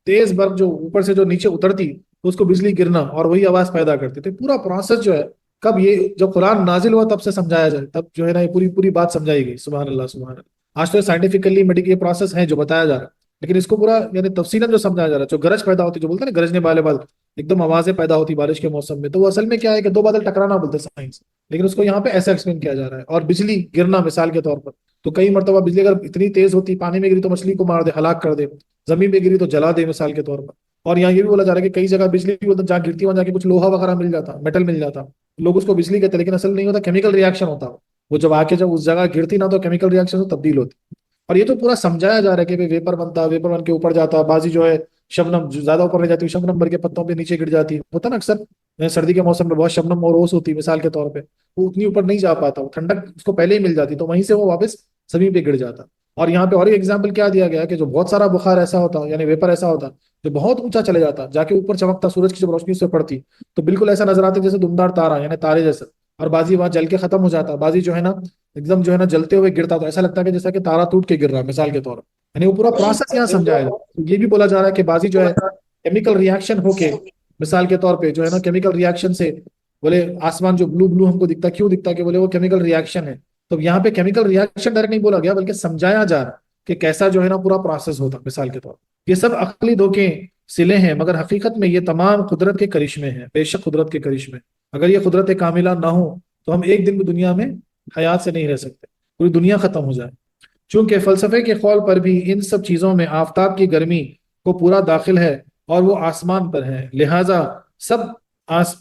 تیز برق جو اوپر سے جو نیچے اترتی تو اس کو بجلی گرنا اور وہی آواز پیدا کرتی تھی۔ پورا پروسیس جو ہے کب یہ جب قرآن نازل ہوا تب سے سمجھایا جائے، تب جو ہے نا یہ پوری بات سمجھائی گئی۔ سبحان اللہ۔ آج تو سائنٹیفکلی میڈیکل یہ پروسیس ہے جو بتایا جا رہا ہے، لیکن اس کو پورا یعنی تفصیلاً جو سمجھایا جا رہا ہے، جو گرج پیدا ہوتی جو بولتے ہیں نا گرجنے والے بال ایک دم آوازیں پیدا ہوتی بارش کے موسم میں، تو وہ اصل میں کیا ہے کہ دو بادل ٹکرانا بولتے ہیں سائنس، لیکن اس کو یہاں پہ ایسا ایکسپلین کیا جا رہا ہے۔ اور بجلی گرنا مثال کے طور پر، تو کئی مرتبہ بجلی اگر اتنی تیز ہوتی پانی میں گری تو مچھلی کو مار دے، ہلاک کر دے، زمین پہ گری تو جلا دے مثال کے طور پر۔ اور یہاں یہ بھی بولا جا رہا ہے کہ کئی جگہ بجلی جہاں گرتی وہاں جا کے کچھ لوہا وغیرہ مل جاتا، میٹل مل جاتا، لوگ اس کو بجلی کہتے ہیں، لیکن اصل نہیں ہوتا، کیمیکل ریاکشن ہوتا وہ جب آ کے جب اس جگہ گرتی نا تو کیمیکل ریاکشن سے تبدیل ہوتی۔ اور یہ تو پورا سمجھایا جا رہا ہے کہ ویپر ویپر بن کے اوپر جاتا، بازی جو ہے شبنم زیادہ اوپر رہ جاتی ہے، شبنم بھر کے پتوں پہ نیچے گر جاتی ہوتا نا اکثر سردی کے موسم میں بہت شبنم اور اوس ہوتی ہے مثال کے طور پہ، وہ اتنی اوپر نہیں جا پاتا، وہ ٹھنڈک اس کو پہلے ہی مل جاتی تو وہیں سے وہ واپس زمین پہ گر جاتا۔ اور یہاں پہ اور ایک ایگزامپل کیا دیا گیا کہ جو بہت سارا بخار ایسا ہوتا یعنی ویپر ایسا ہوتا جو بہت اونچا چلے جاتا، جا کے اوپر چمکتا، سورج کی جب روشنی سے پڑتی تو بالکل ایسا نظر آتا جیسے دمدار تارا یعنی تارے جیسا، اور بازی وہاں جل کے ختم ہو جاتا، بازی جو ہے نا ایک دم جو ہے نا جلتے ہوئے گرتا، تو ایسا لگتا ہے کہ جیسا کہ تارا ٹوٹ کے گر رہا مثال کے طور پر۔ یعنی وہ پورا پروسیس یہاں سمجھایا جائے۔ یہ بھی بولا جا رہا ہے کہ بازی جو ہے کیمیکل ریاکشن ہو کے مثال کے طور پہ جو ہے نا کیمیکل ریاکشن سے، بولے آسمان جو بلو بلو ہم کو دکھتا کیوں دکھتا، کہ بولے وہ کیمیکل ریاکشن ہے. تو یہاں پہ کیمیکل ریاکشن ڈائریکٹ نہیں بولا گیا، بلکہ سمجھایا جا رہا کہ کیسا جو ہے نا پورا پروسیس ہوتا مثال کے طور پر. یہ سب عقلی دھوکے سلے ہیں، مگر حقیقت میں یہ تمام قدرت کے کرشمے ہیں، بے شک قدرت کے کرشمے. اگر یہ قدرت کاملہ نہ ہو تو ہم ایک دن بھی دنیا میں حیات سے نہیں رہ سکتے، پوری دنیا ختم ہو جائے. چونکہ فلسفے کے قول پر بھی ان سب چیزوں میں آفتاب کی گرمی کو پورا داخل ہے اور وہ آسمان پر ہے، لہذا سب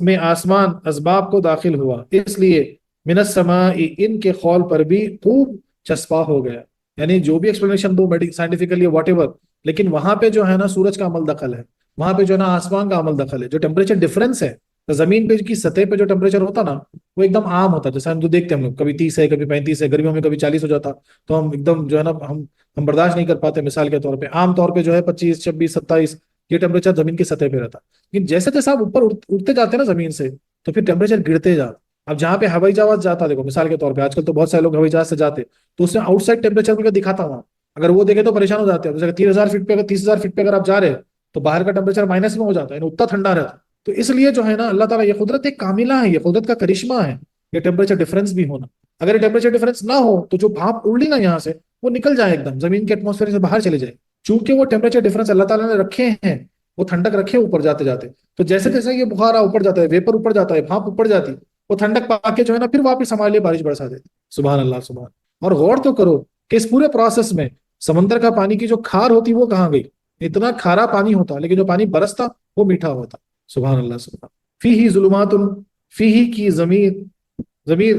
میں آسمان اسباب کو داخل ہوا، اس لیے من السماء ان کے قول پر بھی خوب چسپا ہو گیا. یعنی جو بھی ایکسپلینیشن دو سائنٹیفکلی واٹ ایور، لیکن وہاں پہ جو ہے نا سورج کا عمل دخل ہے، وہاں پہ جو ہے نا آسمان کا عمل دخل ہے. جو ٹیمپریچر ڈفرنس ہے تو زمین پہ کی سطح پہ جو ٹیمپریچر ہوتا نا وہ ایک دم عام ہوتا ہے، جیسے ہم جو دیکھتے ہیں ہم لوگ کبھی 30 ہے کبھی 35 ہے، گرمیوں میں کبھی 40 ہو جاتا، تو ہم ایک دم جو ہے نا ہم برداشت نہیں کر پاتے. مثال کے طور پہ عام طور پہ جو ہے 25 26 27 یہ ٹیمپریچر زمین کی سطح پہ رہتا. لیکن جیسے جیسے آپ اوپر اٹھتے جاتے ہیں نا زمین سے تو پھر ٹیمپریچر گرتے جاتا. اب جہاں پہ ہوائی جہاز جاتا، دیکھو مثال کے طور پہ آج کل تو بہت سارے لوگ ہوائی جہاز سے جاتے تو اس میں آؤٹ سائڈ ٹیمپریچر کو دکھاتا ہوں، اگر وہ دیکھے تو پریشان ہو جاتے ہیں. جیسے 30,000 فٹ پہ 30,000 فٹ پہ اگر آپ جا رہے ہیں تو باہر کا ٹیمپریچر مائنس میں ہو جاتا ہے، یعنی اتنا ٹھنڈا رہتا. تو اس لیے جو ہے نا اللہ تعالیٰ، یہ قدرت ایک کاملہ ہے، یہ قدرت کا کرشمہ ہے یہ ٹیمپریچر ڈفرنس بھی ہونا. اگر یہ ٹیمپریچر ڈفرنس نہ ہو تو جو بھاپ اڑی نا یہاں سے وہ نکل جائے، ایک دم زمین کے ایٹماسفیئر سے باہر چلے جائے. چونکہ وہ ٹیمپریچر ڈفرنس اللہ تعالیٰ نے رکھے ہیں، وہ ٹھنڈک رکھے اوپر جاتے جاتے. تو جیسے جیسے یہ بخار اوپر جاتا ہے، ویپر اوپر جاتا ہے، بھاپ اوپر جاتی، وہ ٹھنڈک پا کے جو ہے نا پھر واپس ہمارے لیے بارش برسا دیتی. سبحان اللہ سبحان. اور غور تو کرو کہ اس پورے پروسیس میں سمندر کا پانی کی جو کھار ہوتی وہ کہاں گئی؟ اتنا کھارا پانی ہوتا لیکن جو پانی برستا وہ میٹھا ہوتا. سبحان اللہ سبحان. فی ظلمات، فی کی ضمیر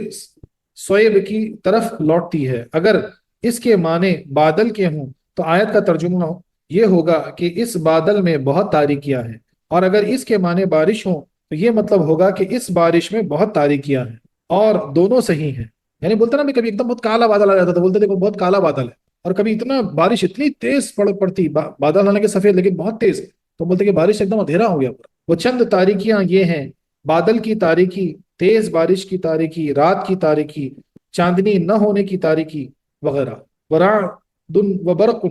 سویب کی طرف لوٹتی ہے. اگر اس کے معنی بادل کے ہوں تو آیت کا ترجمہ یہ ہوگا کہ اس بادل میں بہت تاریکیاں ہیں، اور اگر اس کے معنی بارش ہوں تو یہ مطلب ہوگا کہ اس بارش میں بہت تاریکیاں ہیں. اور دونوں صحیح ہیں. یعنی بولتے نا میں کبھی ایک دم بہت کالا بادل آ جاتا تھا، بولتے دیکھو بہت کالا بادل ہے، اور کبھی اتنا بارش اتنی تیز پڑتی بادل آنے کے سفید لیکن بہت تیز، تو بولتے کہ بارش ایک دم اندھیرا ہو گیا پورا. وہ چند تاریکیاں یہ ہیں: بادل کی تاریکی، تیز بارش کی تاریکی، رات کی تاریکی، چاندنی نہ ہونے کی تاریکی وغیرہ. ورعد و برق،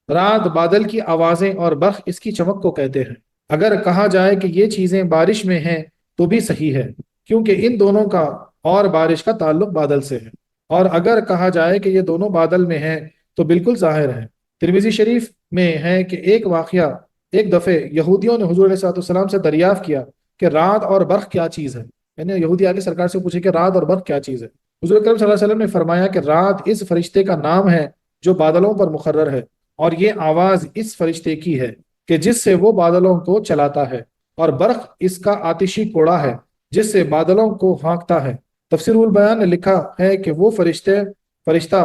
رات بادل کی آوازیں اور برق اس کی چمک کو کہتے ہیں. اگر کہا جائے کہ یہ چیزیں بارش میں ہیں تو بھی صحیح ہے، کیونکہ ان دونوں کا اور بارش کا تعلق بادل سے ہے. اور اگر کہا جائے کہ یہ دونوں بادل میں ہیں تو بالکل ظاہر ہے. ترمذی شریف میں ہے کہ ایک واقعہ، ایک دفعہ یہودیوں نے حضور علیہ السلام سے دریافت کیا کہ رات اور برق کیا چیز ہے. یعنی یہودی آگے سرکار سے پوچھے کہ رات اور برق کیا چیز ہے. حضور اکرم صلی اللہ علیہ وسلم نے فرمایا کہ رات اس فرشتے کا نام ہے جو بادلوں پر مقرر ہے، اور یہ آواز اس فرشتے کی ہے کہ جس سے وہ بادلوں کو چلاتا ہے، اور برق اس کا آتشی کوڑا ہے جس سے بادلوں کو ہانکتا ہے. تفسیر البیان نے لکھا ہے کہ وہ فرشتہ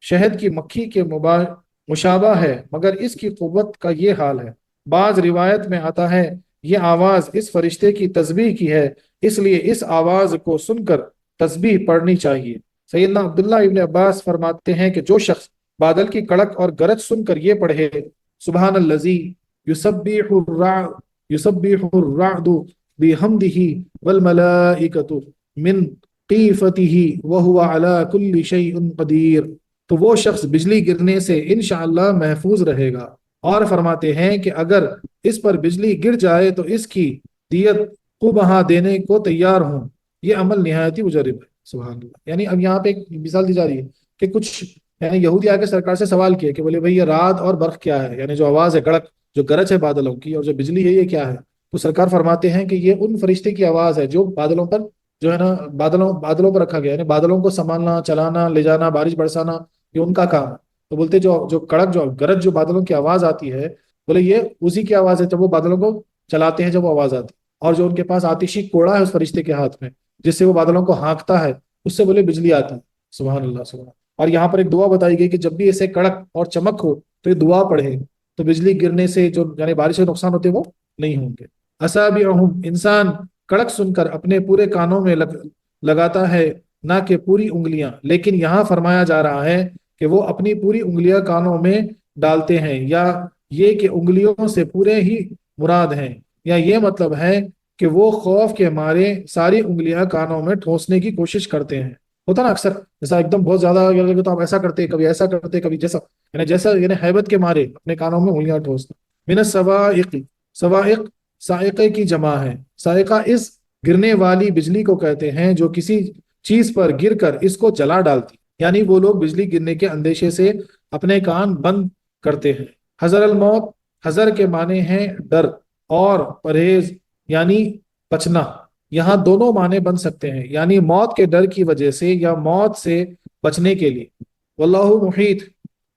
شہد کی مکھی کے مشابہ ہے، مگر اس کی قوت کا یہ حال ہے. بعض روایت میں آتا ہے یہ آواز اس فرشتے کی تسبیح کی ہے، اس لیے اس آواز کو سن کر تسبیح پڑھنی چاہیے. سیدنا عبداللہ ابن عباس فرماتے ہیں کہ جو شخص بادل کی کڑک اور گرج سن کر یہ پڑھے: سبحان الذی یسبح الرعد بحمدہ والملائکۃ من خیفتہ وہو علی کل شیء قدیر، تو وہ شخص بجلی گرنے سے انشاءاللہ محفوظ رہے گا. اور فرماتے ہیں کہ اگر اس پر بجلی گر جائے تو اس کی دیت کو بہا دینے کو تیار ہوں، یہ عمل نہایت ہی مجرب ہے. سبحان اللہ. یعنی اب یہاں پہ ایک مثال دی جا رہی ہے کہ کچھ یعنی یہودی آ کے سرکار سے سوال کیا کہ بولے بھائی یہ رات اور برق کیا ہے، یعنی جو آواز ہے کڑک جو گرج ہے بادلوں کی اور جو بجلی ہے یہ کیا ہے. تو سرکار فرماتے ہیں کہ یہ ان فرشتے کی آواز ہے جو بادلوں پر جو ہے نا بادلوں پر رکھا گیا، یعنی بادلوں کو سنبھالنا، چلانا، لے جانا، بارش برسانا، یہ ان کا کام ہے. تو بولتے جو کڑک جو گرج جو بادلوں کی آواز آتی ہے، بولے یہ اسی کی آواز ہے جب وہ بادلوں کو چلاتے ہیں، جب وہ آواز آتی ہے. اور جو ان کے پاس آتشی کوڑا ہے اس فرشتے کے ہاتھ میں جس سے وہ بادلوں کو ہانکتا ہے، اس سے بولے بجلی آتی ہے. سبحان اللہ سبحان. اور یہاں پر ایک دعا بتائی گئی کہ جب بھی ایسے کڑک اور چمک ہو تو یہ دعا پڑھے تو بجلی گرنے سے جو یعنی بارش سے نقصان ہوتے وہ نہیں ہوں گے. اصابعہم، انسان کڑک سن کر اپنے پورے کانوں میں لگاتا ہے، نہ کہ پوری انگلیاں، لیکن یہاں فرمایا جا رہا ہے کہ وہ اپنی پوری انگلیاں کانوں میں ڈالتے ہیں، یا یہ کہ انگلیوں سے پورے ہی مراد ہیں، یا یہ مطلب ہے کہ وہ خوف کے مارے ساری انگلیاں کانوں میں ٹھونسنے کی کوشش کرتے ہیں. ہوتا نا اکثر جیسا ایک دم بہت زیادہ لگے تو آپ ایسا کرتے، کبھی ایسا کرتے، کبھی جیسا یعنی حیبت کے مارے اپنے کانوں میں انگلیاں ٹھونسنا. من السوائق، سوائق سائقے کی جمع ہے۔ سائقہ اس گرنے والی بجلی کو کہتے ہیں جو کسی چیز پر گر کر اس کو جلا ڈالتی، یعنی وہ لوگ بجلی گرنے کے اندیشے سے اپنے کان بند کرتے ہیں۔ حذر الموت، حذر کے معنی ہیں ڈر، اور پرہیز یعنی بچنا، یہاں دونوں معنی بن سکتے ہیں، یعنی موت کے ڈر کی وجہ سے یا موت سے بچنے کے لیے۔ واللہ محیط،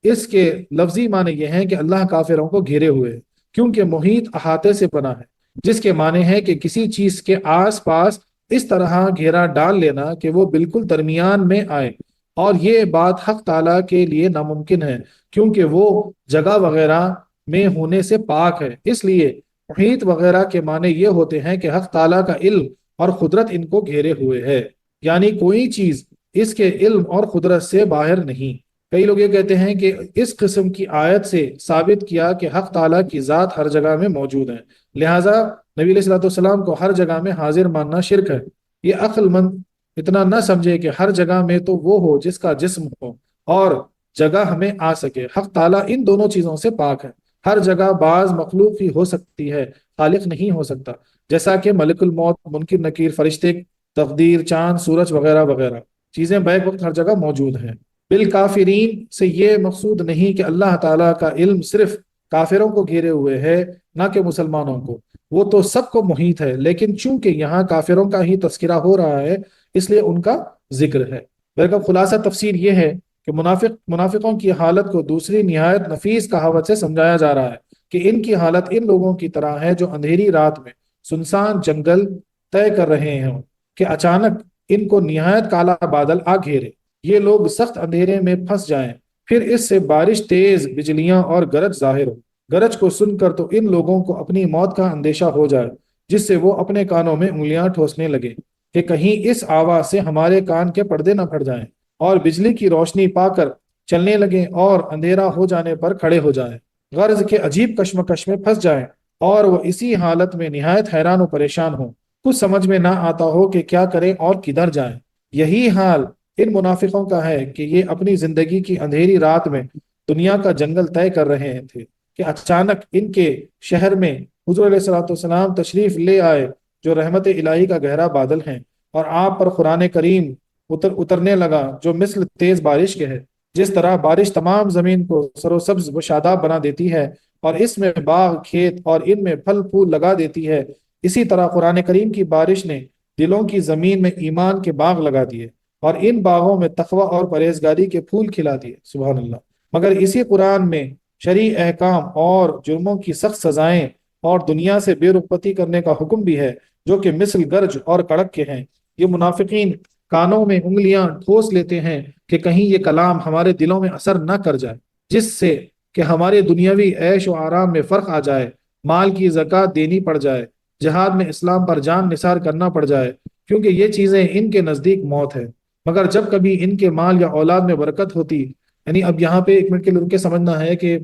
اس کے لفظی معنی یہ ہیں کہ اللہ کافروں کو گھیرے ہوئے ہے، کیونکہ محیط احاطے سے پناہ ہے، جس کے معنی ہے کہ کسی چیز کے آس پاس اس طرح گھیرا ڈال لینا کہ وہ بالکل درمیان میں آئے، اور یہ بات حق تعالیٰ کے لیے ناممکن ہے کیونکہ وہ جگہ وغیرہ میں ہونے سے پاک ہے۔ اس لیے محیط وغیرہ کے معنی یہ ہوتے ہیں کہ حق تعالیٰ کا علم اور قدرت ان کو گھیرے ہوئے ہے، یعنی کوئی چیز اس کے علم اور قدرت سے باہر نہیں۔ کئی لوگ یہ کہتے ہیں کہ اس قسم کی آیت سے ثابت کیا کہ حق تعالیٰ کی ذات ہر جگہ میں موجود ہے، لہٰذا نبی علیہ الصلوۃ والسلام کو ہر جگہ میں حاضر ماننا شرک ہے۔ یہ عقل مند اتنا نہ سمجھے کہ ہر جگہ میں تو وہ ہو جس کا جسم ہو اور جگہ ہمیں آ سکے۔ حق تعالیٰ ان دونوں چیزوں سے پاک ہے۔ ہر جگہ بعض مخلوق ہی ہو سکتی ہے، خالق نہیں ہو سکتا، جیسا کہ ملک الموت، منکر نکیر، فرشتے، تقدیر، چاند، سورج وغیرہ وغیرہ چیزیں بیک وقت ہر جگہ موجود ہیں۔ بالکافرین سے یہ مقصود نہیں کہ اللہ تعالیٰ کا علم صرف کافروں کو گھیرے ہوئے ہے، نہ کہ مسلمانوں کو، وہ تو سب کو محیط ہے، لیکن چونکہ یہاں کافروں کا ہی تذکرہ ہو رہا ہے اس لیے ان کا ذکر ہے۔ بلکہ خلاصہ تفسیر یہ ہے کہ منافقوں کی حالت کو دوسری نہایت نفیس کہاوت سے سمجھایا جا رہا ہے کہ ان کی حالت ان لوگوں کی طرح ہے جو اندھیری رات میں سنسان جنگل طے کر رہے ہیں کہ اچانک ان کو نہایت کالا بادل آ گھیرے، یہ لوگ سخت اندھیرے میں پھنس جائیں، پھر اس سے بارش، تیز بجلیاں اور گرج ظاہر ہو۔ گرج کو سن کر تو ان لوگوں کو اپنی موت کا اندیشہ ہو جائے، جس سے وہ اپنے کانوں میں انگلیاں ٹھوسنے لگے کہ کہیں اس آواز سے ہمارے کان کے پردے نہ پھٹ جائیں، اور بجلی کی روشنی پا کر چلنے لگیں اور اندھیرا ہو جانے پر کھڑے ہو جائیں، غرض کے عجیب کشمکش میں پھنس جائیں، اور وہ اسی حالت میں نہایت حیران و پریشان ہوں، کچھ سمجھ میں نہ آتا ہو کہ کیا کریں اور کدھر جائیں۔ یہی حال ان منافقوں کا ہے کہ یہ اپنی زندگی کی اندھیری رات میں دنیا کا جنگل طے کر رہے تھے کہ اچانک ان کے شہر میں حضور علیہ الصلوۃ والسلام تشریف لے آئے جو رحمت الہی کا گہرا بادل ہیں، اور آپ پر قرآن کریم اترنے لگا جو مثل تیز بارش کے ہے۔ جس طرح بارش تمام زمین کو سر و سبز و شاداب بنا دیتی ہے اور اس میں باغ، کھیت اور ان میں پھل پھول لگا دیتی ہے، اسی طرح قرآن کریم کی بارش نے دلوں کی زمین میں ایمان کے باغ لگا دیے اور ان باغوں میں تقوی اور پرہیزگاری کے پھول کھلا دیے۔ سبحان اللہ۔ مگر اسی قرآن میں شرعی احکام اور جرموں کی سخت سزائیں اور دنیا سے بے رغبتی کرنے کا حکم بھی ہے جو کہ مثل گرج اور کڑک کے ہیں۔ یہ منافقین کانوں میں انگلیاں ٹھوس لیتے ہیں کہ کہیں یہ کلام ہمارے دلوں میں اثر نہ کر جائے، جس سے کہ ہمارے دنیاوی عیش و آرام میں فرق آ جائے، مال کی زکوٰۃ دینی پڑ جائے، جہاد میں اسلام پر جان نثار کرنا پڑ جائے، کیونکہ یہ چیزیں ان کے نزدیک موت ہے۔ مگر جب کبھی ان کے مال یا اولاد میں برکت ہوتی، یعنی اب یہاں پہ ایک منٹ کے لیے رک کے سمجھنا ہے کہ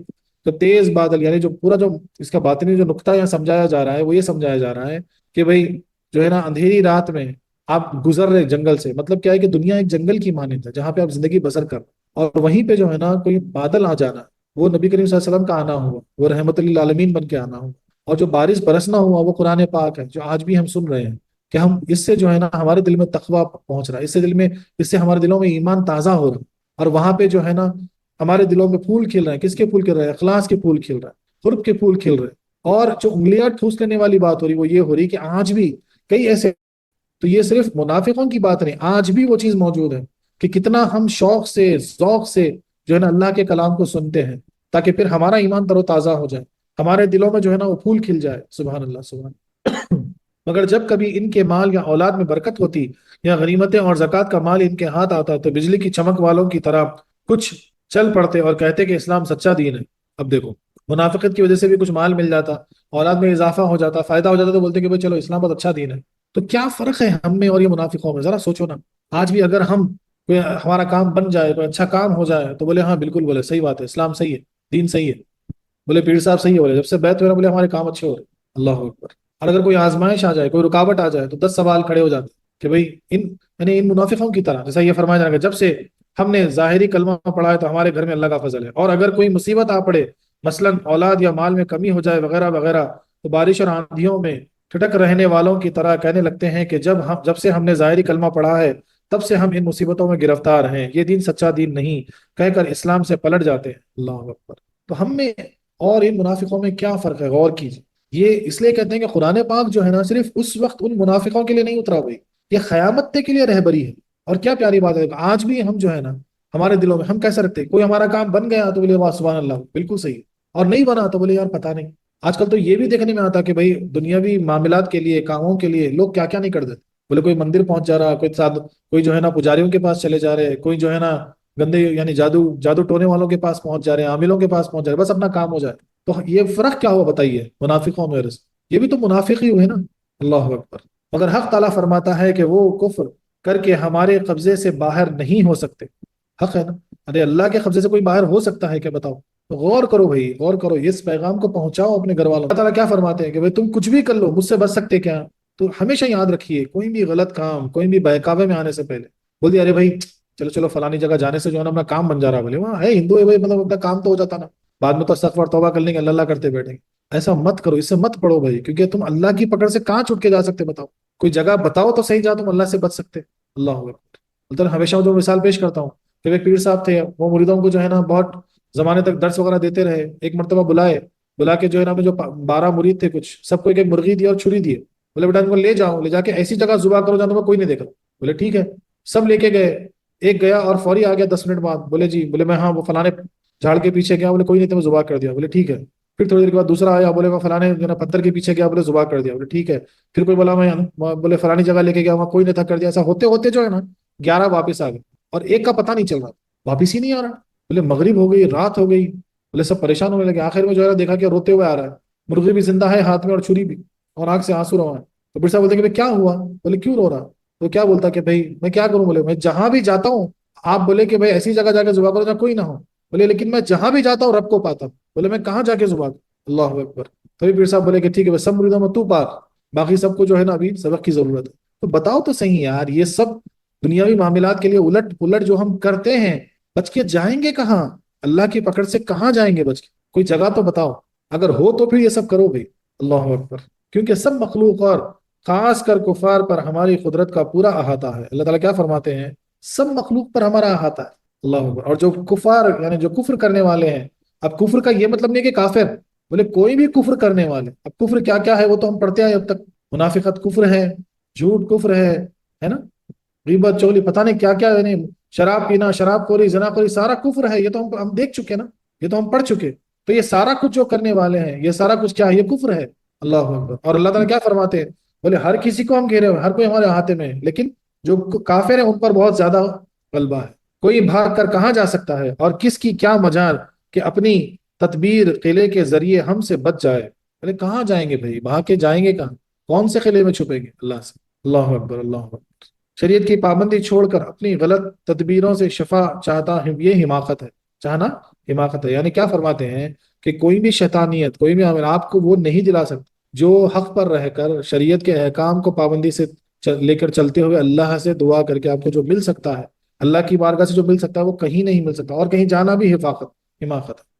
تو تیز بادل، یعنی جو پورا جو اس کا باطنی جو نقطہ یہاں سمجھایا جا رہا ہے وہ یہ سمجھایا جا رہا ہے کہ بھائی جو ہے نا اندھیری رات میں آپ گزر رہے جنگل سے، مطلب کیا ہے کہ دنیا ایک جنگل کی مانند ہے جہاں پہ آپ زندگی بسر کر، اور وہیں پہ جو ہے نا کوئی بادل آ جانا، وہ نبی کریم صلی اللہ علیہ وسلم کا آنا ہوا، وہ رحمت للعالمین بن کے آنا ہوا، اور جو بارش برسنا ہوا وہ قرآن پاک ہے جو آج بھی ہم سن رہے ہیں کہ ہم اس سے جو ہے نا ہمارے دل میں تقویٰ پہنچ رہا ہے، اس سے ہمارے دلوں میں ایمان تازہ ہو رہا ہے، اور وہاں پہ جو ہے نا ہمارے دلوں میں پھول کھل رہے ہیں۔ کس کے پھول کھل رہے ہیں؟ اخلاص کے پھول کھل رہے ہیں، قرب کے پھول کھل رہے ہیں۔ اور جو انگلیاں ٹھوس لینے والی بات ہو رہی وہ یہ ہو رہی کہ آج بھی کئی ایسے، تو یہ صرف منافقوں کی بات نہیں، آج بھی وہ چیز موجود ہے کہ کتنا ہم شوق سے، ذوق سے جو ہے نا اللہ کے کلام کو سنتے ہیں تاکہ پھر ہمارا ایمان تر و تازہ ہو جائے، ہمارے دلوں میں جو ہے نا وہ پھول کھل جائے۔ سبحان اللہ، سبحان۔ مگر جب کبھی ان کے مال یا اولاد میں برکت ہوتی یا غنیمتیں اور زکوٰۃ کا مال ان کے ہاتھ آتا تو بجلی کی چمک والوں کی طرح کچھ چل پڑتے اور کہتے کہ اسلام سچا دین ہے۔ اب دیکھو، منافقت کی وجہ سے بھی کچھ مال مل جاتا، اولاد میں اضافہ ہو جاتا، فائدہ ہو جاتا، تو بولتے کہ بھائی چلو اسلام بہت اچھا دین ہے۔ تو کیا فرق ہے ہم میں اور یہ منافقوں میں؟ ذرا سوچو نا۔ آج بھی اگر ہمارا کام بن جائے، کوئی اچھا کام ہو جائے تو بولے ہاں بالکل، بولے صحیح بات ہے، اسلام صحیح ہے، دین صحیح ہے، بولے پیر صاحب صحیح ہے، بولے جب سے بیعت ہوئے نا بولے ہمارے کام اچھے ہو رہے۔ اللہ اکبر۔ اور اگر کوئی آزمائش آ جائے، کوئی رکاوٹ آ جائے تو 10 سوال کھڑے ہو جاتے کہ بھائی یعنی ان منافقوں کی طرح، جیسا یہ فرمایا جائے گا جب سے ہم نے ظاہری کلمہ پڑھا ہے تو ہمارے گھر میں اللہ کا فضل ہے، اور اگر کوئی مصیبت آ پڑے، مثلا اولاد یا مال میں کمی ہو جائے وغیرہ وغیرہ، تو بارش اور آندھیوں میں ٹھٹک رہنے والوں کی طرح کہنے لگتے ہیں کہ جب سے ہم نے ظاہری کلمہ پڑھا ہے تب سے ہم ان مصیبتوں میں گرفتار ہیں، یہ دین سچا دین نہیں کہہ کر اسلام سے پلٹ جاتے ہیں۔ اللہ اکبر۔ تو ہم میں اور ان منافقوں میں کیا فرق ہے، غور کیجیے۔ یہ اس لیے کہتے ہیں کہ قرآن پاک جو ہے نا صرف اس وقت ان منافقوں کے لیے نہیں اترا ہوئی، یہ قیامت تک کے لیے رہبری ہے۔ اور کیا پیاری بات ہے، آج بھی ہم جو ہے نا ہمارے دلوں میں ہم کیسے رکھتے ہیں، کوئی ہمارا کام بن گیا تو بولے واہ سبحان اللہ بالکل صحیح ہے، اور نہیں بنا تو بولے یار پتہ نہیں۔ آج کل تو یہ بھی دیکھنے میں آتا کہ بھائی دنیاوی معاملات کے لیے، کاموں کے لیے لوگ کیا کیا نہیں کر دیتے۔ بولے کوئی مندر پہنچ جا رہا، کوئی جو ہے نا پجاریوں کے پاس چلے جا رہے، کوئی جو ہے نا گندے یعنی جادو جادو ٹونے والوں کے پاس پہنچ جا رہے ہیں، عاملوں کے پاس پہنچ جا رہے ہیں، بس اپنا کام ہو جائے۔ تو یہ فرق کیا ہوا بتائیے منافقوں میں، یہ بھی تو منافق ہی ہوئے نا۔ اللہ اکبر۔ مگر حق تعالیٰ فرماتا ہے کہ وہ کفر کر کے ہمارے قبضے سے باہر نہیں ہو سکتے۔ حق ہے نا، ارے اللہ کے قبضے سے کوئی باہر ہو سکتا ہے کیا؟ بتاؤ۔ تو غور کرو بھائی، غور کرو، اس پیغام کو پہنچاؤ اپنے گھر والوں کو۔ اللہ تعالیٰ کیا فرماتے ہیں کہ بھائی تم کچھ بھی کر لو، مجھ سے بچ سکتے کیا؟ تو ہمیشہ یاد رکھیے کوئی بھی غلط کام، کوئی بھی بہکاوے میں آنے سے پہلے بول دیا ارے بھائی چلو چلو فلانی جگہ جانے سے جو ہے نا اپنا کام بن جا رہا، بولے وہاں ہے ہندو ہے بھائی، مطلب اپنا کام تو ہو جاتا نا، بعد میں تو استغفار توبہ کر لیں گے، اللہ اللہ کرتے بیٹھیں گے۔ ایسا مت کرو، اس سے مت پڑھو بھائی، کیونکہ تم اللہ کی پکڑ سے کہاں چھوٹ کے جا سکتے؟ بتاؤ کوئی جگہ بتاؤ تو صحیح، جا تم اللہ سے بچ سکتے۔ اللہ اکبر۔ ہمیشہ جو مثال پیش کرتا ہوں کہ ایک پیر صاحب تھے، وہ مریدوں کو جو ہے نا بہت زمانے تک درس وغیرہ دیتے رہے، ایک مرتبہ بلا کے جو ہے نا جو 12 مرید تھے کچھ، سب کو ایک ایک مرغی دی اور چھری دیے، بولے بیٹا ان کو لے جاؤ، لے جا کے ایسی جگہ ذبح کرو جہاں تمہیں کوئی نہیں دیکھ رہا۔ بولے ٹھیک ہے، سب لے کے گئے۔ ایک گیا اور فوری آ گیا 10 منٹ بعد، بولے جی، بولے میں ہاں وہ فلانے جھاڑ کے پیچھے گیا، بولے کوئی نہیں تمہیں ذبح کر دیا، بولے ٹھیک ہے۔ پھر تھوڑی دیر کے بعد دوسرا آیا، بولے میں فلانے جو نا پتھر کے پیچھے گیا، بولے ذبح کر دیا، بولے ٹھیک ہے۔ پھر کوئی بولا میں بولے فلانی جگہ لے کے گیا، وہاں کوئی نہیں تھا، کر دیا۔ ایسا ہوتے ہوتے جو ہے نا 11 واپس آ گئے، اور ایک کا پتہ نہیں چل رہا، واپس ہی نہیں آ رہا۔ بولے مغرب ہو گئی، رات ہو گئی، بولے سب پریشان ہونے لگے۔ آخر میں جو ہے دیکھا کہ روتے ہوئے آ رہا ہے، مرغی بھی زندہ ہے ہاتھ میں اور چھری بھی، اور آنکھ سے آنسو رہا ہے۔ تو پھر صاحب بولتے کہ کیا ہوا؟ بولے کیوں رو رہا؟ تو کیا بولتا کہ بھائی میں کیا کروں؟ بولے میں جہاں بھی جاتا ہوں، آپ بولے کہ بھائی ایسی جگہ جا کے ذبح کرو جہاں کوئی نہ ہو، بولے لیکن میں جہاں بھی جاتا ہوں رب کو پاتا ہوں، بولے میں کہاں جا کے ذبح کروں؟ اللہ اکبر۔ تبھی پھر صاحب بولے کہ ٹھیک ہے سب مریدوں میں تو پاک، باقی سب کو جو ہے نا ابھی سبق کی ضرورت ہے۔ تو بتاؤ تو صحیح یار، یہ سب دنیاوی معاملات کے لیے الٹ پلٹ جو ہم کرتے ہیں، بچ کے جائیں گے کہاں؟ اللہ کی پکڑ سے کہاں جائیں گے بچ کے؟ کوئی جگہ تو بتاؤ، اگر ہو تو پھر یہ سب کرو بھائی۔ اللہ اکبر۔ کیونکہ سب مخلوق اور خاص کر کفار پر ہماری قدرت کا پورا احاطہ ہے۔ اللہ تعالیٰ کیا فرماتے ہیں؟ سب مخلوق پر ہمارا احاطہ ہے۔ اللہ اکبر۔ اور جو کفار یعنی جو کفر کرنے والے ہیں، اب کفر کا یہ مطلب نہیں کہ کافر، بولے کوئی بھی کفر کرنے والے، اب کفر کیا کیا ہے وہ تو ہم پڑھتے ہیں اب تک، منافقت کفر ہے، جھوٹ کفر ہے نا، غیبت چغلی پتہ نہیں کیا کیا، یعنی شراب پینا، شراب خوری، زنا خوری، سارا کفر ہے۔ یہ تو ہم دیکھ چکے نا، یہ تو ہم پڑھ چکے۔ تو یہ سارا کچھ جو کرنے والے ہیں، یہ سارا کچھ کیا ہے؟ یہ کفر ہے۔ اللہ اکبر۔ اور اللہ تعالیٰ کیا فرماتے ہیں؟ بولے ہر کسی کو ہم گھیرے ہوئے، ہر کوئی ہمارے احاطے میں ہے، لیکن جو کافر ہیں ان پر بہت زیادہ غلبہ ہے۔ کوئی بھاگ کر کہاں جا سکتا ہے، اور کس کی کیا مجال کہ اپنی تدبیر قلعے کے ذریعے ہم سے بچ جائے؟ بولے کہاں جائیں گے بھائی، بھاگ کے جائیں گے کہاں؟ کون سے قلعے میں چھپیں گے اللہ سے؟ اللہ اکبر، اللہ اکبر۔ شریعت کی پابندی چھوڑ کر اپنی غلط تدبیروں سے شفا چاہتا ہے، یہ حماقت ہے، چاہنا حماقت ہے۔ یعنی کیا فرماتے ہیں کہ کوئی بھی شیطانیت، کوئی بھی عمل آپ کو وہ نہیں دلا سکتا جو حق پر رہ کر شریعت کے احکام کو پابندی سے لے کر چلتے ہوئے اللہ سے دعا کر کے آپ کو جو مل سکتا ہے، اللہ کی بارگاہ سے جو مل سکتا ہے، وہ کہیں نہیں مل سکتا، اور کہیں جانا بھی حماقت ہے۔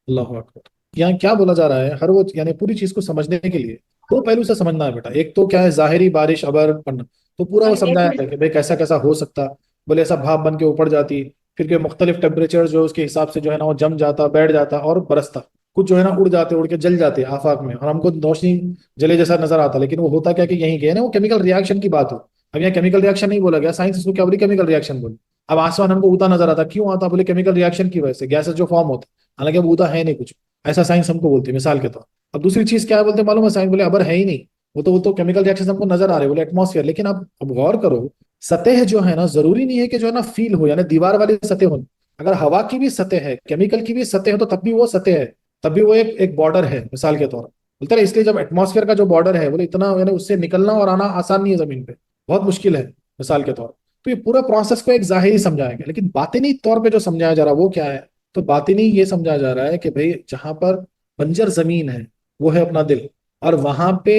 اللہ اکبر۔ یہاں کیا بولا جا رہا ہے؟ ہر وہ یعنی پوری چیز کو سمجھنے کے لیے دو پہلو سے سمجھنا ہے بیٹا۔ ایک تو کیا ہے ظاہری بارش ابر پڑنا، تو پورا وہ سمجھایا ہے کہ بھائی کیسا کیسا ہو سکتا، بولے ایسا بھاپ بن کے اوپر جاتی، پھر کہ مختلف ٹیمپریچر جو اس کے حساب سے جو ہے نا وہ جم جاتا، بیٹھ جاتا اور برستا، کچھ جو ہے نا اڑ جاتے، اڑ کے جل جاتے آفاق میں، اور ہم کو روشنی جلے جیسا نظر آتا، لیکن وہ ہوتا کیا کہ یہیں گئے نا وہ کیمیکل ریاکشن کی بات ہو۔ اب یہاں کیمیکل ریاکشن نہیں بولا گیا، سائنس اس کو کیا بولی؟ کیمیکل ریاکشن بولی۔ اب آسمان ہم کو اوتا نظر آتا، کیوں آتا؟ بولے کیمیکل ریاکشن کی وجہ سے، گیسز جو فارم ہوتا، حالانکہ اب اوتا ہے نہیں کچھ، ایسا سائنس ہم کو بولتی ہے مثال کے طور۔ اب دوسری چیز کیا بولتے ہیں معلوم ہے سائنس؟ بولے ابر ہے ہی نہیں، وہ تو کیمیکل ریاکشن ہم کو نظر آ رہے، بولے ایٹماسفیئر۔ لیکن اب غور کرو، سطح جو ہے نا ضروری نہیں ہے کہ جو ہے نا فیل ہو، یعنی دیوار والی سطح ہو، اگر ہوا کی بھی سطح ہے، کیمیکل کی بھی سطح ہے، تو تب بھی وہ سطح ہے، تب بھی وہ ایک بارڈر ہے مثال کے طور بولتے ہیں۔ اس لیے جب ایٹماسفیئر کا جو بارڈر ہے بولے اتنا یعنی اس سے نکلنا اور آنا آسان نہیں ہے زمین پہ، بہت مشکل ہے مثال کے طور۔ تو یہ پورا پروسیس کو ایک ظاہری سمجھایا گیا، لیکن باطنی طور پہ جو سمجھایا جا رہا ہے وہ کیا ہے؟ تو باطنی یہ سمجھا جا رہا ہے کہ بھئی جہاں پر بنجر زمین ہے وہ ہے اپنا دل، اور وہاں پہ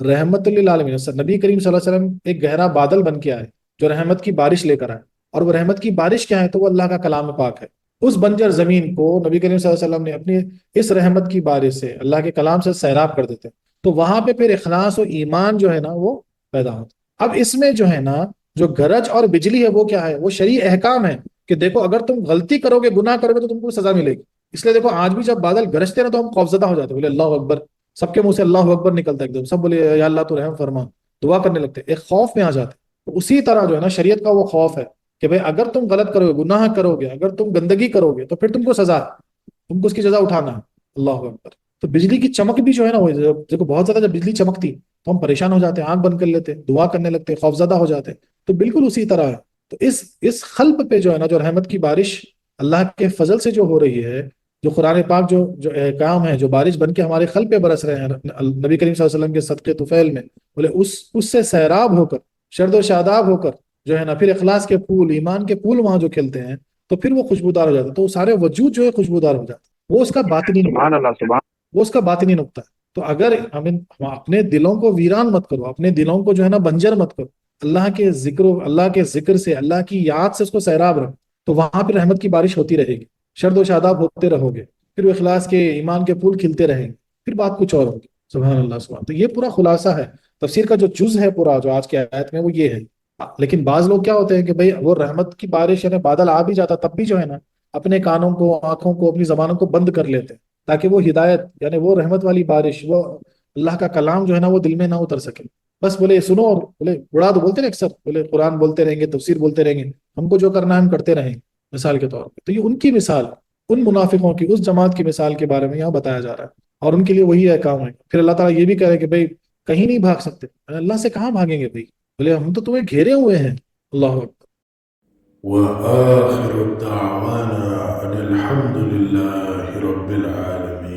رحمت للعالمین نبی کریم صلی اللہ علیہ وسلم ایک گہرا بادل بن کے آئے جو رحمت کی بارش لے کر آئے، اور وہ رحمت کی بارش کیا ہے؟ تو وہ اللہ کا کلام پاک ہے۔ اس بنجر زمین کو نبی کریم صلی اللہ علیہ وسلم نے اپنی اس رحمت کی بارش سے، اللہ کے کلام سے سیراب کر دیتے ہیں۔ تو وہاں پہ پھر اخلاص و ایمان جو ہے نا وہ پیدا ہوتا۔ اب اس میں جو ہے نا جو گرج اور بجلی ہے وہ کیا ہے؟ وہ شرعی احکام ہے کہ دیکھو اگر تم غلطی کرو گے، گناہ کرو گے تو تم کو سزا ملے گی۔ اس لیے دیکھو آج بھی جب بادل گرجتے ہیں نا تو ہم خوفزدہ ہو جاتے ہیں، بولے اللہ اکبر، سب کے منہ سے اللہ اکبر نکلتا ہے، ایک دم سب بولے یا اللہ تو رحم فرما، دعا کرنے لگتے ہیں، ایک خوف میں آ جاتے ہیں۔ تو اسی طرح جو ہے نا شریعت کا وہ خوف ہے کہ بھئی اگر تم غلط کرو گے، گناہ کرو گے، اگر تم گندگی کرو گے تو پھر تم کو سزا ہے، تم کو اس کی سزا اٹھانا ہے۔ اللہ اکبر۔ تو بجلی کی چمک بھی جو ہے نا وہ دیکھو بہت زیادہ جب بجلی چمکتی تو ہم پریشان ہو جاتے ہیں، آنکھ بند کر لیتے ہیں، دعا کرنے لگتے ہیں، خوفزدہ ہو جاتے ہیں۔ تو بالکل اسی طرح ہے۔ تو اس خلق پہ جو ہے نا جو رحمت کی بارش اللہ کے فضل سے جو ہو رہی ہے، جو قرآن پاک جو احکام ہے جو بارش بن کے ہمارے خلق پہ برس رہے ہیں نبی کریم صلی اللہ علیہ وسلم کے صدقے طفیل میں، بولے اس سے سیراب ہو کر، شرد و شاداب ہو کر جو ہے نا پھر اخلاص کے پھول، ایمان کے پھول وہاں جو کھلتے ہیں تو پھر وہ خوشبودار ہو جاتا ہے، تو وہ سارے وجود جو ہے خوشبودار ہو جاتا ہے۔ وہ اس کا باطنی نقطہ، سبحان اللہ، سبحان وہ اس کا باطنی نقطہ ہے۔ تو اگر ہم اپنے دلوں کو ویران مت کرو، اپنے دلوں کو جو ہے نا بنجر مت کرو، اللہ کے ذکر سے، اللہ کی یاد سے اس کو سیراب رکھو، تو وہاں پہ رحمت کی بارش ہوتی رہے گی، شرد و شاداب ہوتے رہو گے، پھر وہ اخلاص کے ایمان کے پھول کھلتے رہیں گے، پھر بات کچھ اور ہوگی۔ سبحان اللہ سبحان۔ تو یہ پورا خلاصہ ہے تفسیر کا، جو جز ہے پورا جو آج کے آیت میں وہ یہ ہے۔ لیکن بعض لوگ کیا ہوتے ہیں کہ بھئی وہ رحمت کی بارش یعنی بادل آ بھی جاتا تب بھی جو ہے نا اپنے کانوں کو، آنکھوں کو، اپنی زبانوں کو بند کر لیتے ہیں تاکہ وہ ہدایت یعنی وہ رحمت والی بارش، وہ اللہ کا کلام جو ہے نا وہ دل میں نہ اتر سکے۔ بس بولے سنو اور بولے اڑا دو، بولتے نا اکثر، بولے قرآن بولتے رہیں گے، تفسیر بولتے رہیں گے، ہم کو جو کرنا ہے ہم کرتے رہیں گے، مثال کے طور پہ۔ تو یہ ان کی مثال، ان منافقوں کی، اس جماعت کی مثال کے بارے میں یہاں بتایا جا رہا ہے، اور ان کے لیے وہی احکام ہے۔ پھر اللہ تعالیٰ یہ بھی کہہ رہے کہ بھئی کہیں نہیں بھاگ سکتے، اللہ سے کہاں بھاگیں گے بھئی؟ بولے ہم تو تمہیں گھیرے ہوئے ہیں۔ اللہ اکبر۔ وآخر دعوانا أن الحمد لله رب العالمين.